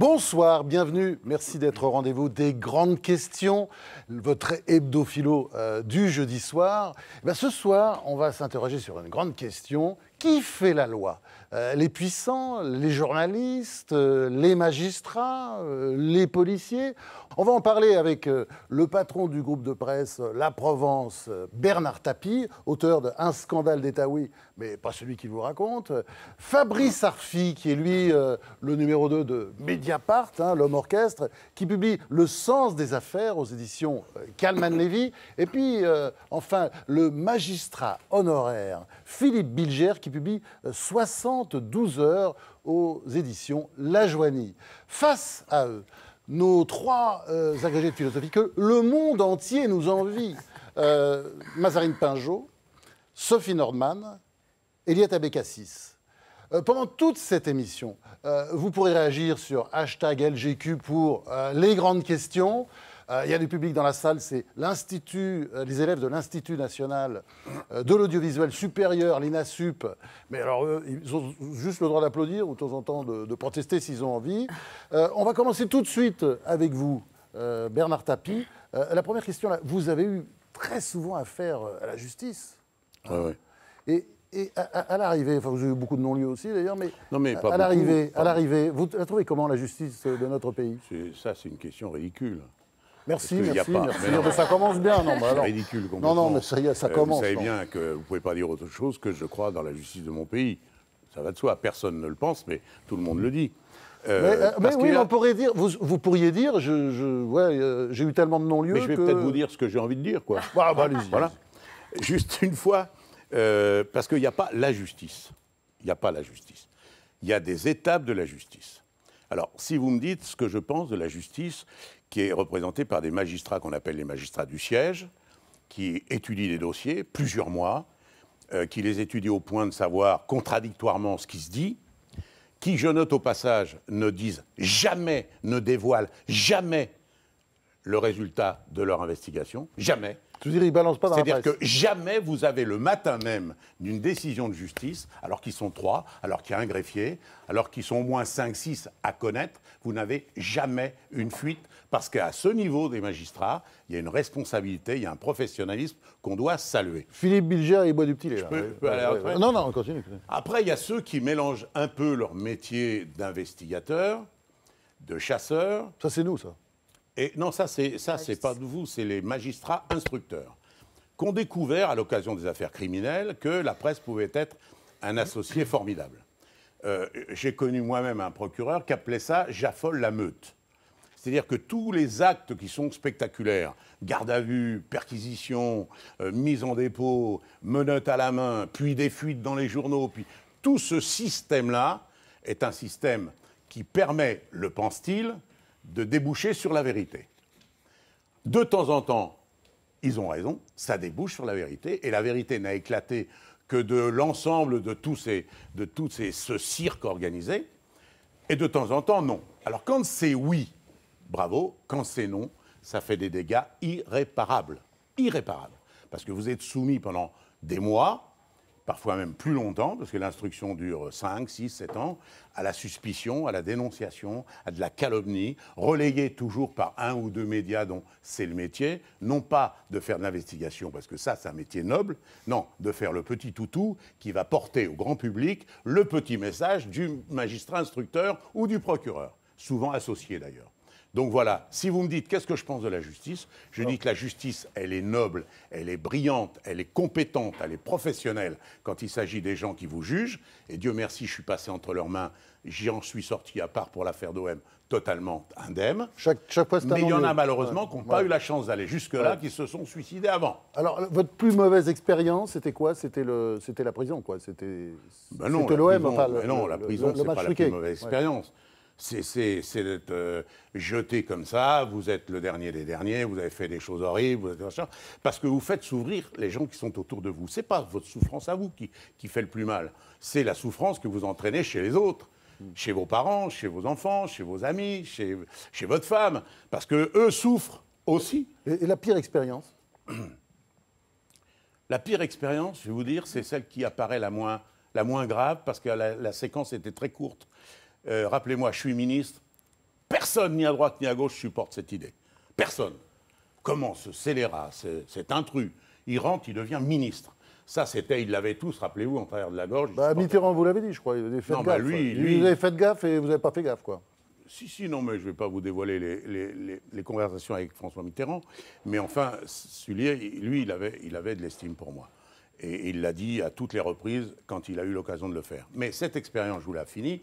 Bonsoir, bienvenue. Merci d'être au rendez-vous des grandes questions, votre hebdo-philo du jeudi soir. Ce soir, on va s'interroger sur une grande question. Qui fait la loi? Les puissants, les journalistes, les magistrats, les policiers? On va en parler avec le patron du groupe de presse La Provence, Bernard Tapie, auteur de Un scandale d'État, oui, mais pas celui qu'il vous raconte. Fabrice Arfi, qui est lui le numéro 2 de Mediapart, l'homme orchestre, qui publie Le sens des affaires aux éditions Kalman-Levy. Et puis, enfin, le magistrat honoraire Philippe Bilger, qui publie 72 heures aux éditions La Joanie. Face à eux, nos trois agrégés de philosophie que le monde entier nous envie. Mazarine Pinjot, Sophie Nordman, Eliette Abécassis. Pendant toute cette émission, vous pourrez réagir sur #LGQ pour les grandes questions. Il y a du public dans la salle, c'est les élèves de l'Institut national de l'audiovisuel supérieur, l'INASUP. Mais alors, ils ont juste le droit d'applaudir ou de temps en temps de protester s'ils ont envie. On va commencer tout de suite avec vous, Bernard Tapie. La première question, là, vous avez eu très souvent affaire à la justice. Ouais. Et à l'arrivée, enfin vous avez eu beaucoup de non-lieux aussi d'ailleurs, mais, pas à l'arrivée, vous la trouvez comment la justice de notre pays? Ça, c'est une question ridicule. Merci. Ça commence bien. Non, c'est ridicule complètement. Non, mais ça commence. Vous savez bien que vous ne pouvez pas dire autre chose que je crois dans la justice de mon pays. Ça va de soi. Personne ne le pense, mais tout le monde le dit. Mais oui, on pourrait dire, vous pourriez dire, j'ai eu tellement de non-lieux que... Mais je vais peut-être vous dire ce que j'ai envie de dire, quoi. Allez-y. Voilà. Juste une fois, parce qu'il n'y a pas la justice. Il n'y a pas la justice. Il y a des étapes de la justice. Alors, si vous me dites ce que je pense de la justice, qui est représentée par des magistrats qu'on appelle les magistrats du siège, qui étudient les dossiers plusieurs mois, qui les étudient au point de savoir contradictoirement ce qui se dit, qui, je note au passage, ne disent jamais, ne dévoilent jamais le résultat de leur investigation, jamais. Je veux dire, ils ne balancent pas dans la presse. C'est-à-dire que jamais vous avez le matin même d'une décision de justice, alors qu'ils sont 3, alors qu'il y a un greffier, alors qu'ils sont au moins 5, 6 à connaître, vous n'avez jamais une fuite, parce qu'à ce niveau des magistrats, il y a une responsabilité, il y a un professionnalisme qu'on doit saluer. Philippe Bilger, il boit du petit lait. Je peux aller après ? Non, continue. Après, il y a ceux qui mélangent un peu leur métier d'investigateur, de chasseur. Ça, c'est nous, ça. Et non, ça c'est pas de vous, c'est les magistrats instructeurs qui ont découvert, à l'occasion des affaires criminelles, que la presse pouvait être un associé formidable. J'ai connu moi-même un procureur qui appelait ça « j'affole la meute ». C'est-à-dire que tous les actes qui sont spectaculaires, garde à vue, perquisition, mise en dépôt, menottes à la main, puis des fuites dans les journaux, puis tout ce système-là est un système qui permet, le pense-t-il, de déboucher sur la vérité. De temps en temps, ils ont raison, ça débouche sur la vérité, et la vérité n'a éclaté que de l'ensemble de ce cirque organisé, et de temps en temps, non. Alors quand c'est oui, bravo, quand c'est non, ça fait des dégâts irréparables. Irréparables. Parce que vous êtes soumis pendant des mois, parfois même plus longtemps, parce que l'instruction dure 5, 6, 7 ans, à la suspicion, à la dénonciation, à de la calomnie, relayée toujours par un ou deux médias dont c'est le métier, non pas de faire de l'investigation, parce que ça, c'est un métier noble, non, de faire le petit toutou qui va porter au grand public le petit message du magistrat instructeur ou du procureur, souvent associé d'ailleurs. Donc voilà, si vous me dites qu'est-ce que je pense de la justice, je dis que la justice, elle est noble, elle est brillante, elle est compétente, elle est professionnelle quand il s'agit des gens qui vous jugent. Et Dieu merci, je suis passé entre leurs mains, j'en suis sorti, à part pour l'affaire d'OM, totalement indemne. Chaque fois, mais il y en a malheureusement qui n'ont pas eu la chance d'aller jusque-là, qui se sont suicidés avant. Alors, votre plus mauvaise expérience, c'était quoi? C'était la prison, quoi. C'était l'OM. Non, la prison, c'est pas la plus mauvaise expérience. C'est d'être jeté comme ça, vous êtes le dernier des derniers, vous avez fait des choses horribles, vous êtes machin, parce que vous faites s'ouvrir les gens qui sont autour de vous. Ce n'est pas votre souffrance à vous qui fait le plus mal, c'est la souffrance que vous entraînez chez les autres, chez vos parents, chez vos enfants, chez vos amis, chez votre femme, parce qu'eux souffrent aussi. Et la pire expérience? La pire expérience, je vais vous dire, c'est celle qui apparaît la moins grave, parce que la séquence était très courte. Rappelez-moi, je suis ministre, Personne, ni à droite ni à gauche, supporte cette idée. Personne. Comment ce scélérat, cet intrus, il rentre, il devient ministre. Ça, c'était, ils l'avaient tous, rappelez-vous, en travers de la gorge. Mitterrand, vous l'avez dit, je crois. Il avait fait gaffe. Bah lui, vous avez fait gaffe et vous n'avez pas fait gaffe, quoi. Si, non, mais je ne vais pas vous dévoiler les conversations avec François Mitterrand. Mais enfin, lui, il avait de l'estime pour moi. Et il l'a dit à toutes les reprises quand il a eu l'occasion de le faire. Mais cette expérience, je vous la finis.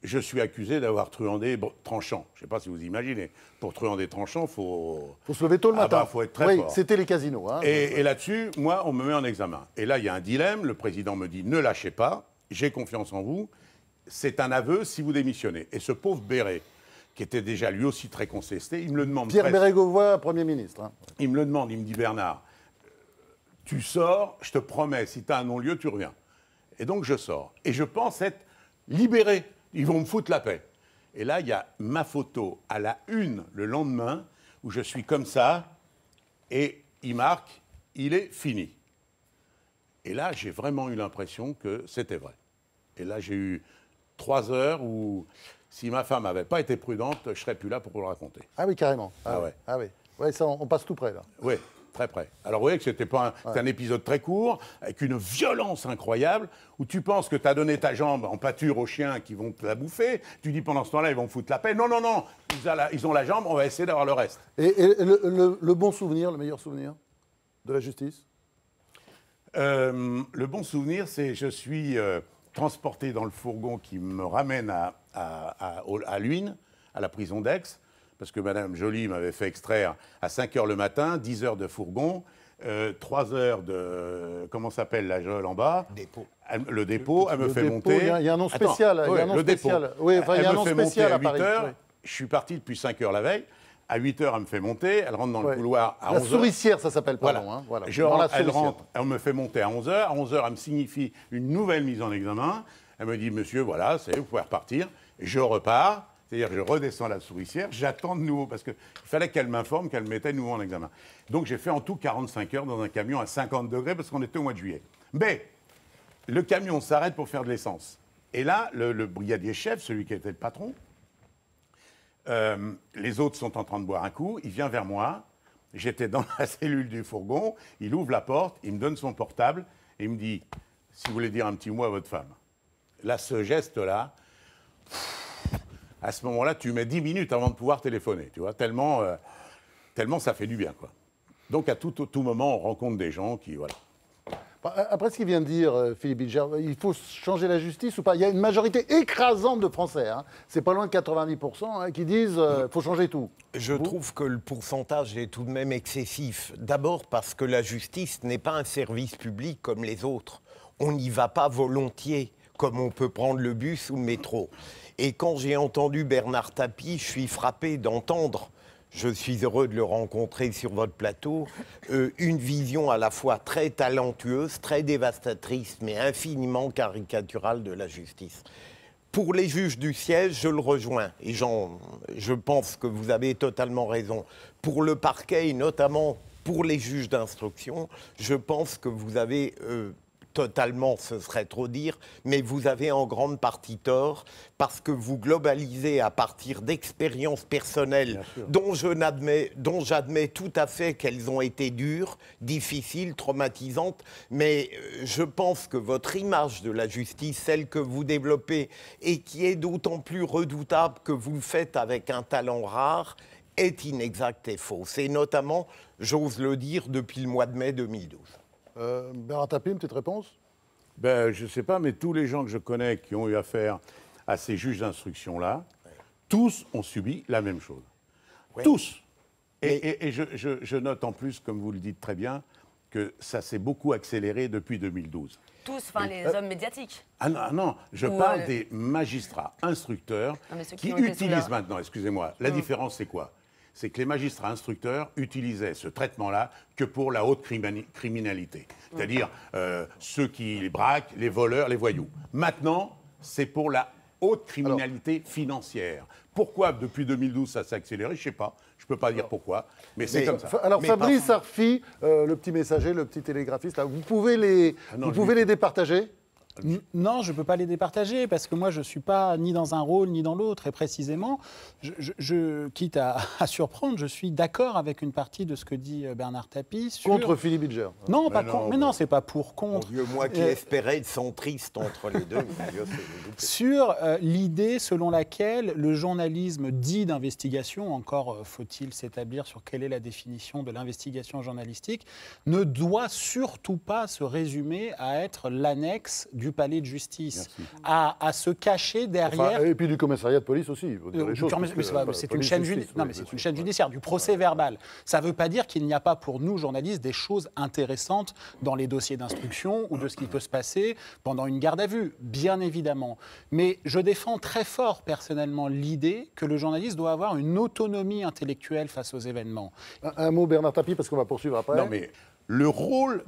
Je suis accusé d'avoir truandé Tranchant. Je ne sais pas si vous imaginez. Pour truander Tranchant, il faut se lever tôt le matin. Il faut être très fort. Oui, c'était les casinos. Hein. Et là-dessus, moi, on me met en examen. Et là, il y a un dilemme. Le président me dit, ne lâchez pas, j'ai confiance en vous. C'est un aveu si vous démissionnez. Et ce pauvre Béret, qui était déjà lui aussi très contesté, il me le demande. Pierre Bérégovoy, Premier ministre. Hein. Il me le demande, il me dit, Bernard, tu sors, je te promets, si tu as un non-lieu, tu reviens. Et donc je sors. Et je pense être libéré. Ils vont me foutre la paix. Et là, il y a ma photo à la une le lendemain, où je suis comme ça, et il marque, il est fini. Et là, j'ai vraiment eu l'impression que c'était vrai. Et là, j'ai eu 3 heures où, si ma femme n'avait pas été prudente, je ne serais plus là pour vous le raconter. Ah oui, carrément. Ah ouais. Ah oui. Ouais, ça, on passe tout près, là. Oui. Très près. Alors vous voyez que c'était pas un épisode très court, avec une violence incroyable, où tu penses que tu as donné ta jambe en pâture aux chiens qui vont te la bouffer, tu dis pendant ce temps-là, ils vont me foutre la paix. Non, non, non, ils ont la jambe, on va essayer d'avoir le reste. Et le bon souvenir, le meilleur souvenir de la justice? Le bon souvenir, c'est je suis transporté dans le fourgon qui me ramène à Luynes, à la prison d'Aix, parce que Mme Joly m'avait fait extraire à 5 h le matin, 10 heures de fourgon, 3 heures de, comment s'appelle la geôle en bas? Dépôt. Le dépôt, elle me fait monter. Il y a un nom spécial. Attends, il y a un nom le spécial. dépôt. Oui, enfin, il y a un nom Elle me fait spécial monter à à 8 Paris. heures. Oui. Je suis parti depuis 5 h la veille. À 8 h, elle me fait monter. Elle rentre dans le couloir à 11 h. La souricière, ça s'appelle, pardon. Voilà. Hein, voilà. Elle rentre, elle me fait monter à 11 h. À 11 h, elle me signifie une nouvelle mise en examen. Elle me dit, monsieur, voilà, vous pouvez repartir. Je repars. C'est-à-dire que je redescends la souricière, j'attends de nouveau, parce qu'il fallait qu'elle m'informe qu'elle me mettait de nouveau en examen. Donc j'ai fait en tout 45 heures dans un camion à 50 degrés, parce qu'on était au mois de juillet. Mais le camion s'arrête pour faire de l'essence. Et là, le brigadier chef, celui qui était le patron, les autres sont en train de boire un coup, il vient vers moi, j'étais dans la cellule du fourgon, il ouvre la porte, il me donne son portable, et il me dit, si vous voulez dire un petit mot à votre femme. Là, ce geste-là... À ce moment-là, tu mets 10 minutes avant de pouvoir téléphoner, tu vois, tellement ça fait du bien, quoi. Donc, à tout moment, on rencontre des gens qui, voilà. Après ce qu'il vient de dire, Philippe Bilger, il faut changer la justice ou pas? Il y a une majorité écrasante de Français, hein, c'est pas loin de 90%, hein, qui disent qu'il faut changer tout. Je trouve que le pourcentage est tout de même excessif. D'abord parce que la justice n'est pas un service public comme les autres. On n'y va pas volontiers, comme on peut prendre le bus ou le métro. Et quand j'ai entendu Bernard Tapie, je suis frappé d'entendre, je suis heureux de le rencontrer sur votre plateau, une vision à la fois très talentueuse, très dévastatrice, mais infiniment caricaturale de la justice. Pour les juges du siège, je le rejoins, et je pense que vous avez totalement raison. Pour le parquet, et notamment pour les juges d'instruction, je pense que vous avez... totalement, ce serait trop dire, mais vous avez en grande partie tort parce que vous globalisez à partir d'expériences personnelles dont j'admets tout à fait qu'elles ont été dures, difficiles, traumatisantes, mais je pense que votre image de la justice, celle que vous développez et qui est d'autant plus redoutable que vous le faites avec un talent rare, est inexacte et fausse. Et notamment, j'ose le dire, depuis le mois de mai 2012. Bernard Tapie, une petite réponse? Je ne sais pas, mais tous les gens que je connais qui ont eu affaire à ces juges d'instruction-là, tous ont subi la même chose. Oui. Tous. Et je note en plus, comme vous le dites très bien, que ça s'est beaucoup accéléré depuis 2012. Tous, enfin les hommes médiatiques. Ah non, non, je parle des magistrats instructeurs qui utilisent maintenant, excusez-moi, la différence c'est quoi? C'est que les magistrats instructeurs utilisaient ce traitement-là que pour la haute criminalité. C'est-à-dire ceux qui les braquent, les voleurs, les voyous. Maintenant, c'est pour la haute criminalité financière. Pourquoi, depuis 2012, ça s'est accéléré? Je ne sais pas. Je ne peux pas dire pourquoi, mais c'est comme ça. Alors, Fabrice Arfi, le petit messager, le petit télégraphiste, là, vous pouvez les départager? Non, je ne peux pas les départager parce que moi, je ne suis pas ni dans un rôle ni dans l'autre. Et précisément, quitte à surprendre, je suis d'accord avec une partie de ce que dit Bernard Tapie. Contre Philippe Bilger. Non, pas contre. Mais non, ce n'est pas pour, contre. Mon Dieu, moi qui espérais être centriste entre les deux. Sur l'idée selon laquelle le journalisme dit d'investigation, encore faut-il s'établir sur quelle est la définition de l'investigation journalistique, ne doit surtout pas se résumer à être l'annexe du palais de justice, à se cacher derrière... Et puis du commissariat de police aussi. C'est une chaîne judiciaire, du procès verbal. Ça ne veut pas dire qu'il n'y a pas pour nous, journalistes, des choses intéressantes dans les dossiers d'instruction ou de ce qui peut se passer pendant une garde à vue, bien évidemment. Mais je défends très fort, personnellement, l'idée que le journaliste doit avoir une autonomie intellectuelle face aux événements. Un mot, Bernard Tapie, parce qu'on va poursuivre après. Non, mais le rôle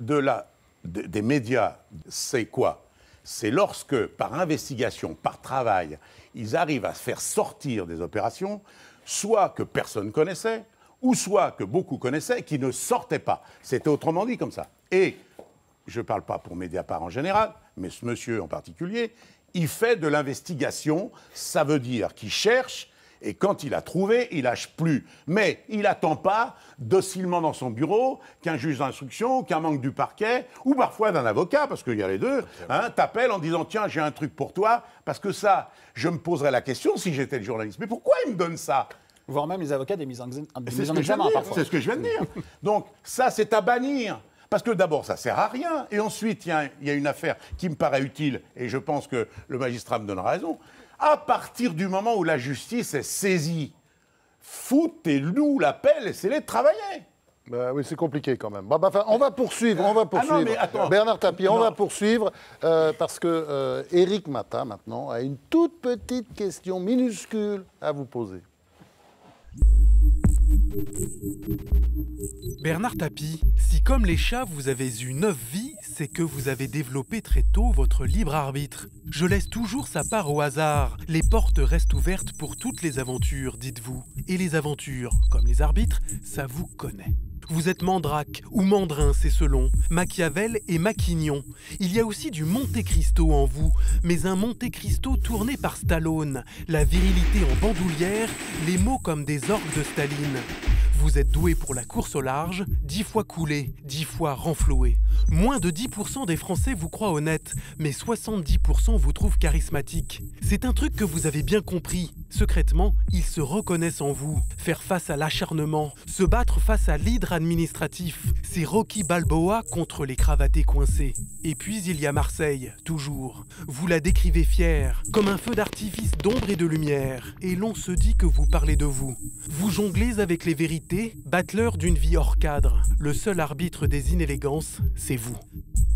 des médias, c'est quoi? C'est lorsque, par investigation, par travail, ils arrivent à faire sortir des opérations, soit que personne connaissait, ou soit que beaucoup connaissaient, qui ne sortaient pas. C'était autrement dit comme ça. Et, je ne parle pas pour Mediapart en général, mais ce monsieur en particulier, il fait de l'investigation, ça veut dire qu'il cherche, et quand il a trouvé, il lâche plus. Mais il n'attend pas docilement dans son bureau qu'un juge d'instruction, qu'un manque du parquet, ou parfois d'un avocat, parce qu'il y a les deux, t'appelle en disant « Tiens, j'ai un truc pour toi », parce que ça, je me poserais la question si j'étais le journaliste. Mais pourquoi il me donne ça? Voire même les avocats des mises en examen parfois. C'est ce que je viens de dire. Donc ça, c'est à bannir. Parce que d'abord, ça ne sert à rien. Et ensuite, il y a une affaire qui me paraît utile, et je pense que le magistrat me donnera raison. À partir du moment où la justice est saisie, foutez-nous la paix, laissez-les travailler. Bah oui, c'est compliqué quand même. On va poursuivre. non, mais attends. Bernard Tapie, on va poursuivre parce que Éric Mata, maintenant, a une toute petite question minuscule à vous poser. Bernard Tapie, si comme les chats vous avez eu 9 vies, c'est que vous avez développé très tôt votre libre arbitre. Je laisse toujours sa part au hasard. Les portes restent ouvertes pour toutes les aventures, dites-vous. Et les aventures, comme les arbitres, ça vous connaît. Vous êtes Mandrake ou Mandrin, c'est selon, Machiavel et Maquignon. Il y a aussi du Monte Cristo en vous, mais un Monte Cristo tourné par Stallone. La virilité en bandoulière, les mots comme des orgues de Staline. Vous êtes doué pour la course au large, 10 fois coulé, 10 fois renfloué. Moins de 10% des Français vous croient honnête, mais 70% vous trouvent charismatique. C'est un truc que vous avez bien compris. Secrètement, ils se reconnaissent en vous. Faire face à l'acharnement, se battre face à l'hydre administratif, c'est Rocky Balboa contre les cravatés coincés. Et puis il y a Marseille, toujours. Vous la décrivez fière, comme un feu d'artifice d'ombre et de lumière. Et l'on se dit que vous parlez de vous. Vous jonglez avec les vérités, battleur d'une vie hors cadre. Le seul arbitre des inélégances, c'est vous.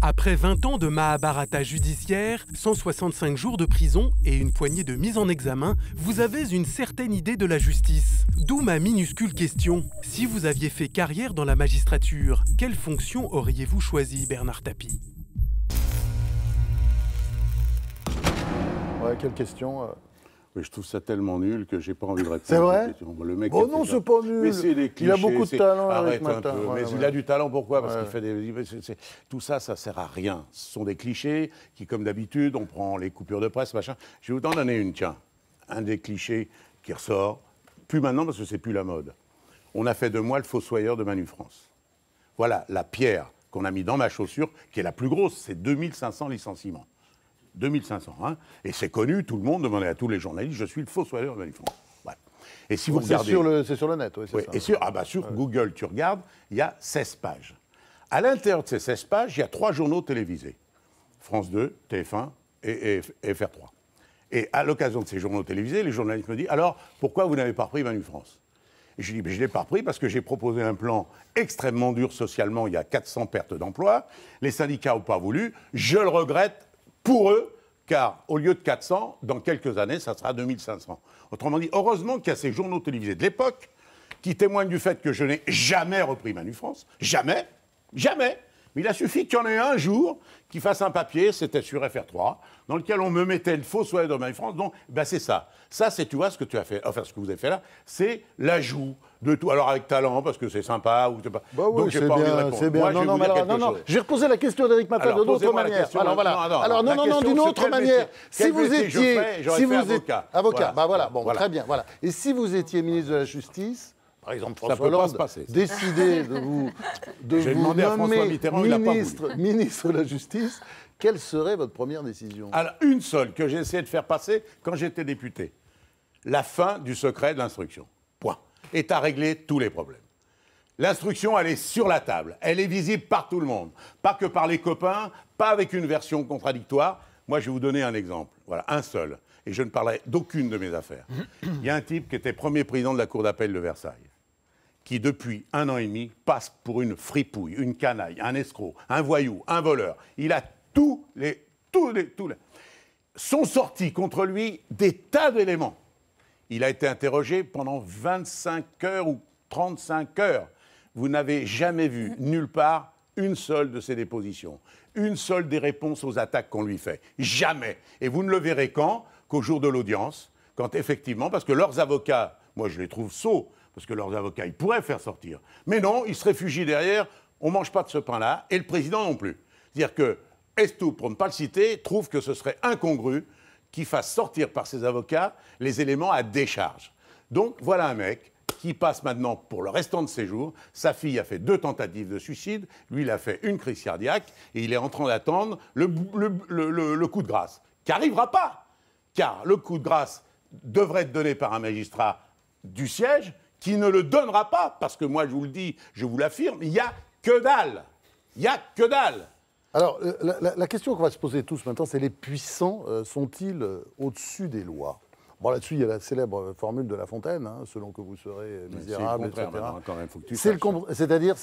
Après 20 ans de Mahabharata judiciaire, 165 jours de prison et une poignée de mises en examen, vous avez une certaine idée de la justice. D'où ma minuscule question. Si vous aviez fait carrière dans la magistrature, quelle fonction auriez-vous choisi, Bernard Tapie? Ouais, quelle question Mais je trouve ça tellement nul que j'ai pas envie de répondre. C'est vrai? Le mec non, c'est pas nul. Mais c'est des clichés, il a beaucoup de talent. Arrête un peu. Ouais, mais il a du talent, pourquoi? Parce qu'il fait des... Tout ça, ça sert à rien. Ce sont des clichés qui, comme d'habitude, on prend les coupures de presse, machin. Je vais vous en donner une, tiens. Un des clichés qui ressort, plus maintenant parce que c'est plus la mode. On a fait de moi le fossoyeur de Manu France. Voilà la pierre qu'on a mis dans ma chaussure, qui est la plus grosse, c'est 2500 licenciements. 2500, hein. Et c'est connu, tout le monde, demandait à tous les journalistes, je suis le fossoyeur de Manu France. Voilà. Et si vous regardez... C'est sur le net, oui, c'est ça. Et sur Google, tu regardes, il y a 16 pages. À l'intérieur de ces 16 pages, il y a 3 journaux télévisés. France 2, TF1 et FR3. Et à l'occasion de ces journaux télévisés, les journalistes me disent « Alors, pourquoi vous n'avez pas repris Manu France ?» Et je dis « Je ne l'ai pas repris parce que j'ai proposé un plan extrêmement dur socialement, il y a 400 pertes d'emplois. Les syndicats n'ont pas voulu. Je le regrette pour eux, car au lieu de 400, dans quelques années, ça sera 2500. » Autrement dit, heureusement qu'il y a ces journaux télévisés de l'époque qui témoignent du fait que je n'ai jamais repris Manu France. Jamais. Jamais. Mais il a suffi qu'il y en ait un jour qui fasse un papier, c'était sur FR3, dans lequel on me mettait le fossoyeur de Manu France. Donc, c'est ça. Ça, c'est, tu vois, ce que tu as fait, enfin, ce que vous avez fait là, c'est l'ajout de tout. Alors avec talent, parce que c'est sympa, ou c'est pas. Bah oui, donc j'ai pas envie de répondre. c'est bien. Moi, je vais vous dire quelque chose. Je vais reposer la question d'Éric Matin Alors, d'une autre posez-moi la manière. question. Alors voilà. Alors la non, question, d'une sur autre quel manière. métier Si vous je étiez, ferais, j'aurais fait avocat. avocat, Voilà. bah voilà, bon, Voilà. très bien, voilà. Et si vous étiez ministre de la Justice, par exemple Ça François peut pas Hollande se passer, ça. décidait de vous J'ai demandé à François nommer Mitterrand, il n'a pas voulu. ministre de la Justice, quelle serait votre première décision? Alors, une seule que j'ai essayé de faire passer quand j'étais député. La fin du secret de l'instruction. Point. Et à régler tous les problèmes. L'instruction, elle est sur la table. Elle est visible par tout le monde. Pas que par les copains, pas avec une version contradictoire. Moi, je vais vous donner un exemple. Voilà, un seul. Et je ne parlerai d'aucune de mes affaires. Il y a un type qui était premier président de la Cour d'appel de Versailles, qui, depuis 1 an et demi, passe pour une fripouille, une canaille, un escroc, un voyou, un voleur. Il a tous les... Sont sortis contre lui des tas d'éléments. Il a été interrogé pendant 25 heures ou 35 heures. Vous n'avez jamais vu, nulle part, une seule de ses dépositions, une seule des réponses aux attaques qu'on lui fait. Jamais. Et vous ne le verrez qu'au jour de l'audience, quand effectivement, parce que leurs avocats, moi je les trouve sots, parce que leurs avocats, ils pourraient faire sortir. Mais non, ils se réfugient derrière, on ne mange pas de ce pain-là, et le président non plus. C'est-à-dire que Estou, pour ne pas le citer, trouve que ce serait incongru qu'il fasse sortir par ses avocats les éléments à décharge. Donc voilà un mec qui passe maintenant pour le restant de ses jours. Sa fille a fait 2 tentatives de suicide, lui il a fait une crise cardiaque, et il est en train d'attendre le coup de grâce, qui n'arrivera pas, car le coup de grâce devrait être donné par un magistrat du siège, qui ne le donnera pas, parce que moi je vous le dis, je vous l'affirme, il n'y a que dalle. Il n'y a que dalle. Alors, la question qu'on va se poser tous maintenant, c'est les puissants sont-ils au-dessus des lois? Bon, là-dessus, il y a la célèbre formule de La Fontaine, hein, selon que vous serez misérable, etc. C'est-à-dire,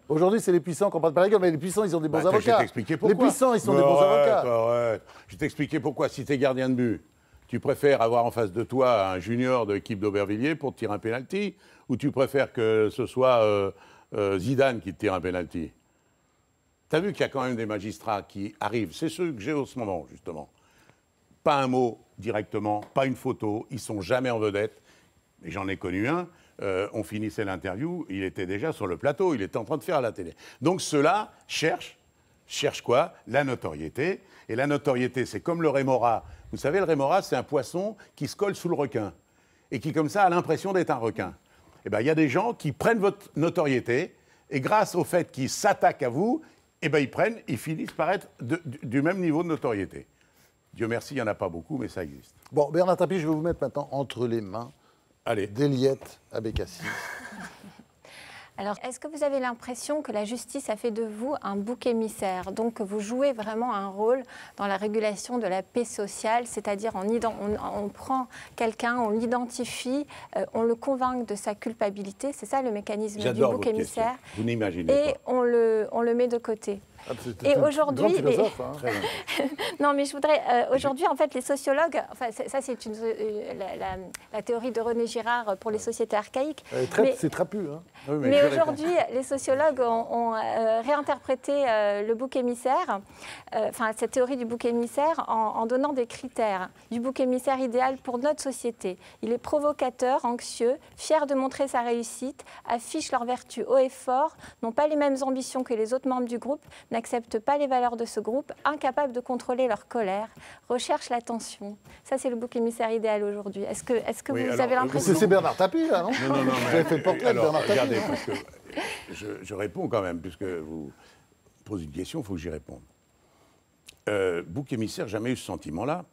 aujourd'hui, c'est les puissants qui n'ont pas de pareil, mais les puissants, ils ont des bons avocats. Je vais t'expliquer pourquoi. Les puissants, ils sont des bons avocats. Arrête. Je vais t'expliquer pourquoi. Si tu es gardien de but, tu préfères avoir en face de toi un junior de l'équipe d'Aubervilliers pour te tirer un pénalty, ou tu préfères que ce soit Zidane qui te tire un pénalty? Tu as vu qu'il y a quand même des magistrats qui arrivent, c'est ceux que j'ai en ce moment, justement. Pas un mot directement, pas une photo, ils sont jamais en vedette. Et j'en ai connu un, on finissait l'interview, il était déjà sur le plateau, il était en train de faire à la télé. Donc ceux-là cherchent quoi? La notoriété. Et la notoriété, c'est comme le rémora. Vous savez, le rémora, c'est un poisson qui se colle sous le requin et qui, comme ça, a l'impression d'être un requin. Eh bien, il y a des gens qui prennent votre notoriété et grâce au fait qu'ils s'attaquent à vous, eh bien, ils finissent par être du même niveau de notoriété. Dieu merci, il n'y en a pas beaucoup, mais ça existe. Bon, Bernard Tapie, je vais vous mettre maintenant entre les mains d'Eliette Abécassis. Alors, est-ce que vous avez l'impression que la justice a fait de vous un bouc émissaire? Donc, que vous jouez vraiment un rôle dans la régulation de la paix sociale, c'est-à-dire on prend quelqu'un, on l'identifie, on le convainc de sa culpabilité, c'est ça le mécanisme du bouc émissaire. Vous n'imaginez et pas. on le met de côté. Et aujourd'hui, non, mais je voudrais aujourd'hui, en fait, les sociologues, enfin, ça c'est la théorie de René Girard pour les sociétés archaïques. C'est trapu, hein. Oui, mais aujourd'hui, les sociologues ont réinterprété le bouc émissaire, enfin cette théorie du bouc émissaire, en donnant des critères du bouc émissaire idéal pour notre société. Il est provocateur, anxieux, fier de montrer sa réussite, affiche leurs vertus haut et fort, n'ont pas les mêmes ambitions que les autres membres du groupe, n'acceptent pas les valeurs de ce groupe, incapables de contrôler leur colère, recherchent l'attention. Ça, c'est le bouc émissaire idéal aujourd'hui. Est-ce que vous avez l'impression... C'est Bernard Tapie, là, non? Non. Vous avez fait le portrait de Bernard Tapie. Regardez, parce que je réponds quand même, puisque vous posez une question, il faut que j'y réponde. Bouc émissaire, jamais eu ce sentiment-là.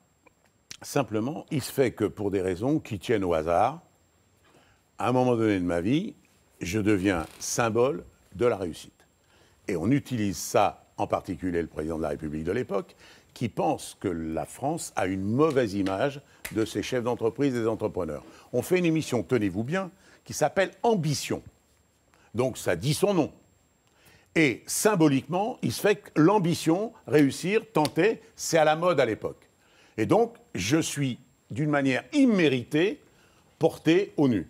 Simplement, il se fait que pour des raisons qui tiennent au hasard, à un moment donné de ma vie, je deviens symbole de la réussite. Et on utilise ça, en particulier le président de la République de l'époque, qui pense que la France a une mauvaise image de ses chefs d'entreprise et des entrepreneurs. On fait une émission, tenez-vous bien, qui s'appelle Ambition. Donc ça dit son nom. Et symboliquement, il se fait que l'ambition, réussir, tenter, c'est à la mode à l'époque. Et donc, je suis, d'une manière imméritée, porté au nu.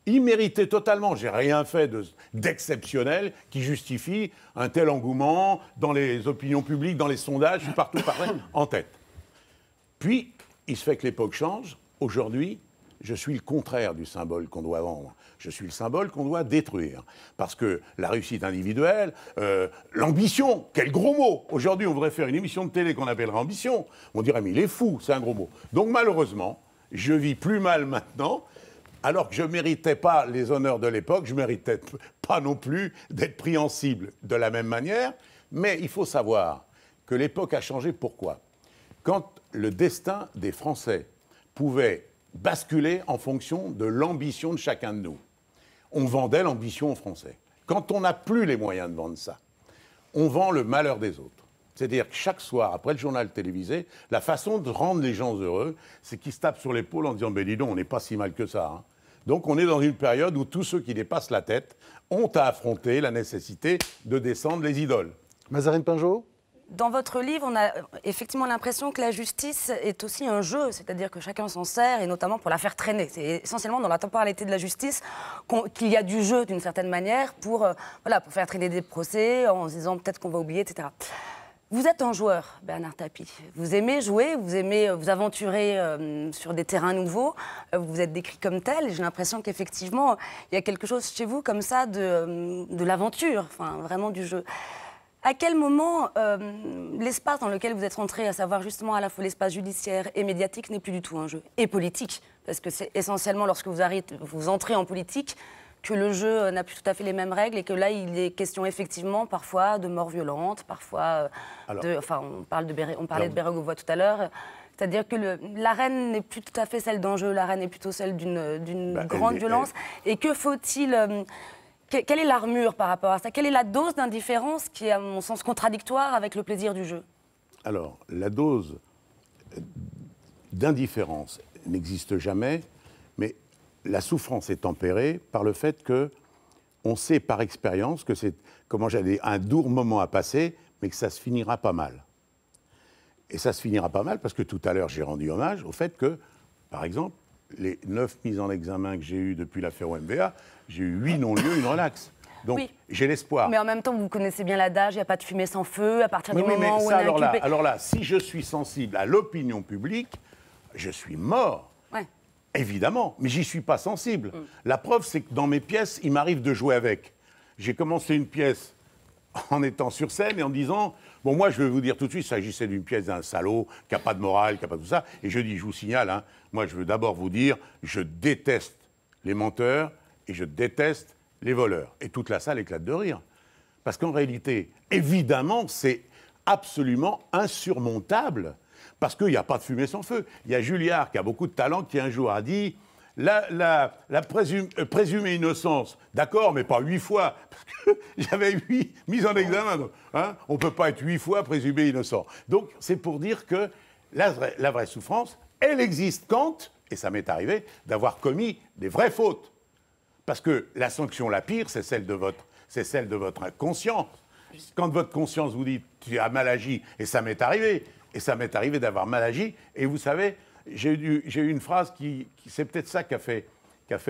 Immérité totalement. J'ai rien fait d'exceptionnel qui justifie un tel engouement dans les opinions publiques, dans les sondages, je suis partout pareil, en tête. Puis, il se fait que l'époque change. Aujourd'hui, je suis le contraire du symbole qu'on doit vendre. Je suis le symbole qu'on doit détruire. Parce que la réussite individuelle, l'ambition, quel gros mot. Aujourd'hui, on voudrait faire une émission de télé qu'on appellerait Ambition. On dirait, mais il est fou, c'est un gros mot. Donc malheureusement, je vis plus mal maintenant, alors que je ne méritais pas les honneurs de l'époque, je ne méritais pas non plus d'être pris en cible de la même manière. Mais il faut savoir que l'époque a changé. Pourquoi ? Quand le destin des Français pouvait basculer en fonction de l'ambition de chacun de nous, on vendait l'ambition aux Français. Quand on n'a plus les moyens de vendre ça, on vend le malheur des autres. C'est-à-dire que chaque soir, après le journal télévisé, la façon de rendre les gens heureux, c'est qu'ils se tapent sur l'épaule en disant « Ben dis donc, on n'est pas si mal que ça. Hein. » Donc on est dans une période où tous ceux qui dépassent la tête ont à affronter la nécessité de descendre les idoles. Mazarine Pinjot ? Dans votre livre, on a effectivement l'impression que la justice est aussi un jeu, c'est-à-dire que chacun s'en sert, et notamment pour la faire traîner. C'est essentiellement dans la temporalité de la justice qu'il y a du jeu, d'une certaine manière, pour faire traîner des procès, en se disant peut-être qu'on va oublier, etc. Vous êtes un joueur, Bernard Tapie. Vous aimez jouer, vous aimez vous aventurer sur des terrains nouveaux, vous vous êtes décrit comme tel, et j'ai l'impression qu'effectivement, il y a quelque chose chez vous comme ça de l'aventure, enfin vraiment du jeu. À quel moment l'espace dans lequel vous êtes rentré, à savoir justement à la fois l'espace judiciaire et médiatique, n'est plus du tout un jeu, et politique? Parce que c'est essentiellement lorsque vous entrez en politique que le jeu n'a plus tout à fait les mêmes règles et que là, il est question effectivement parfois de morts violentes, parfois on parlait de Bérégovoy tout à l'heure. C'est-à-dire que l'arène n'est plus tout à fait celle d'un jeu, l'arène est plutôt celle d'une grande violence. Et que faut-il... Quelle est l'armure par rapport à ça? Quelle est la dose d'indifférence qui est, à mon sens, contradictoire avec le plaisir du jeu? Alors, la dose d'indifférence n'existe jamais, mais la souffrance est tempérée par le fait qu'on sait par expérience que c'est, comment j'allais, un doux moment à passer, mais que ça se finira pas mal. Et ça se finira pas mal parce que tout à l'heure, j'ai rendu hommage au fait que, par exemple, les 9 mises en examen que j'ai eues depuis l'affaire OMVA, j'ai eu 8 non-lieux, une relaxe. Donc, oui, j'ai l'espoir. Mais en même temps, vous connaissez bien l'adage, il n'y a pas de fumée sans feu, à partir du moment où on est inculpé... Alors là, si je suis sensible à l'opinion publique, je suis mort. Ouais. Évidemment, mais j'y suis pas sensible. La preuve, c'est que dans mes pièces, il m'arrive de jouer avec. J'ai commencé une pièce en étant sur scène et en disant... Bon, moi, je vais vous dire tout de suite, il s'agissait d'une pièce d'un salaud, qui n'a pas de morale, qui n'a pas tout ça. Et je dis, je vous signale, hein, moi, je veux d'abord vous dire, je déteste les menteurs et je déteste les voleurs. Et toute la salle éclate de rire. Parce qu'en réalité, évidemment, c'est absolument insurmontable. Parce qu'il n'y a pas de fumée sans feu. Il y a Julliard, qui a beaucoup de talent, qui un jour a dit... La présumée innocence, d'accord, mais pas 8 fois, parce que j'avais 8 mises en examen. Donc, hein, on ne peut pas être 8 fois présumé innocent. Donc, c'est pour dire que la vraie souffrance, elle existe quand, et ça m'est arrivé, d'avoir commis des vraies fautes. Parce que la sanction la pire, c'est celle de votre conscience. Quand votre conscience vous dit « tu as mal agi », et ça m'est arrivé d'avoir mal agi, et vous savez... J'ai eu une phrase c'est peut-être ça qui a fait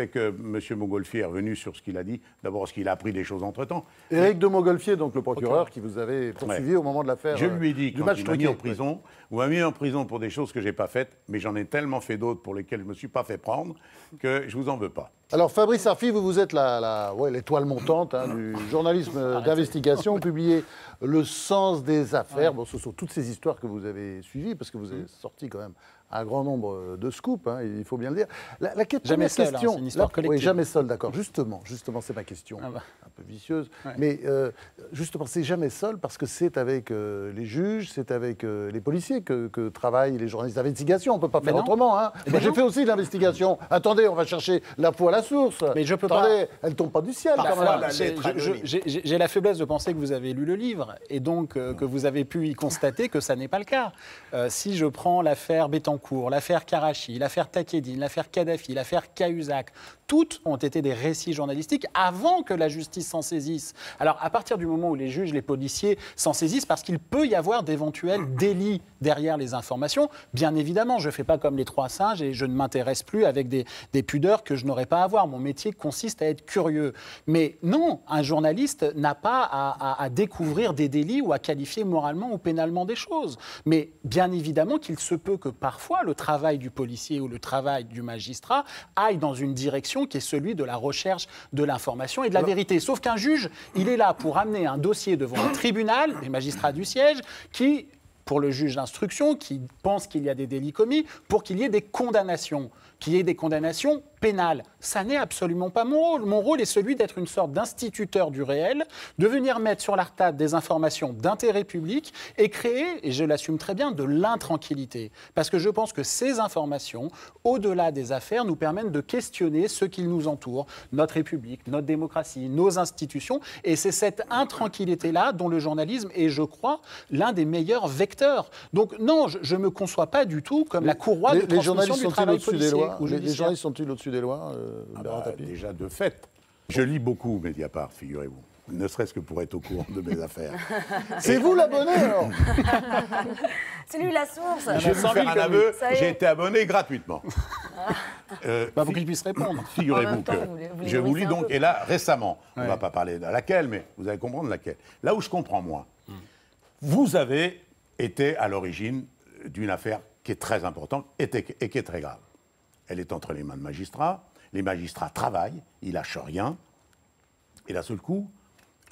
que M. Montgolfier est revenu sur ce qu'il a dit. D'abord, parce qu'il a appris des choses entre-temps. Éric de Montgolfier, donc le procureur qui vous avait poursuivi au moment de l'affaire. Je lui ai dit, quand il m'a mis en prison, vous m'avez mis en prison pour des choses que je n'ai pas faites, mais j'en ai tellement fait d'autres pour lesquelles je ne me suis pas fait prendre que je ne vous en veux pas. Alors, Fabrice Arfi, vous êtes l'étoile montante du journalisme d'investigation. Vous publiez Le sens des affaires. Bon, ce sont toutes ces histoires que vous avez suivies, parce que vous avez sorti quand même un grand nombre de scoops, hein, il faut bien le dire. Jamais seul, question, c'est une histoire collective. Oui, jamais seul, d'accord. Justement, c'est ma question, un peu vicieuse. Ouais. Mais justement, c'est jamais seul parce que c'est avec les juges, c'est avec les policiers que travaillent les journalistes d'investigation. On ne peut pas faire autrement. Hein. Moi, j'ai fait aussi de l'investigation. Attendez, on va chercher la peau à la source. Mais je peux Attendez, elle ne tombe pas du ciel. J'ai la faiblesse de penser que vous avez lu le livre et donc que vous avez pu y constater que ça n'est pas le cas. Si je prends l'affaire Bettencourt, l'affaire Karachi, l'affaire Takedine, l'affaire Kadhafi, l'affaire Cahuzac, toutes ont été des récits journalistiques avant que la justice s'en saisisse. Alors, à partir du moment où les juges, les policiers s'en saisissent, parce qu'il peut y avoir d'éventuels délits derrière les informations, bien évidemment, je ne fais pas comme les trois singes et je ne m'intéresse plus avec des pudeurs que je n'aurais pas à savoir. Mon métier consiste à être curieux. Mais non, un journaliste n'a pas à découvrir des délits ou à qualifier moralement ou pénalement des choses. Mais bien évidemment qu'il se peut que parfois le travail du policier ou le travail du magistrat aille dans une direction qui est celui de la recherche de l'information et de la vérité. Sauf qu'un juge, il est là pour amener un dossier devant un tribunal, les magistrats du siège, qui, pour le juge d'instruction, qui pense qu'il y a des délits commis, pour qu'il y ait des condamnations, pénales. Ça n'est absolument pas mon rôle. Mon rôle est celui d'être une sorte d'instituteur du réel, de venir mettre sur la table des informations d'intérêt public et créer, et je l'assume très bien, de l'intranquillité. Parce que je pense que ces informations, au-delà des affaires, nous permettent de questionner ce qui nous entoure, notre République, notre démocratie, nos institutions. Et c'est cette intranquillité-là dont le journalisme est, je crois, l'un des meilleurs vecteurs. Donc non, je ne me conçois pas du tout comme la courroie de transmission du travail policier. Les journalistes sont-ils au-dessus des lois, Bernard Tapie ? Déjà de fait. Je lis beaucoup Mediapart, figurez-vous. Ne serait-ce que pour être au courant de mes affaires. C'est vous l'abonné, alors ? C'est lui la source. Je vais vous faire un aveu, j'ai été abonné gratuitement. Pour qu'il puisse répondre. Figurez-vous que je vous lis donc, et là, récemment, on ne Ouais. va pas parler de laquelle, mais vous allez comprendre laquelle. Là où je comprends moins, vous avez été à l'origine d'une affaire qui est très importante et qui est très grave. Elle est entre les mains de magistrats, les magistrats travaillent, ils lâchent rien, et d'un seul coup,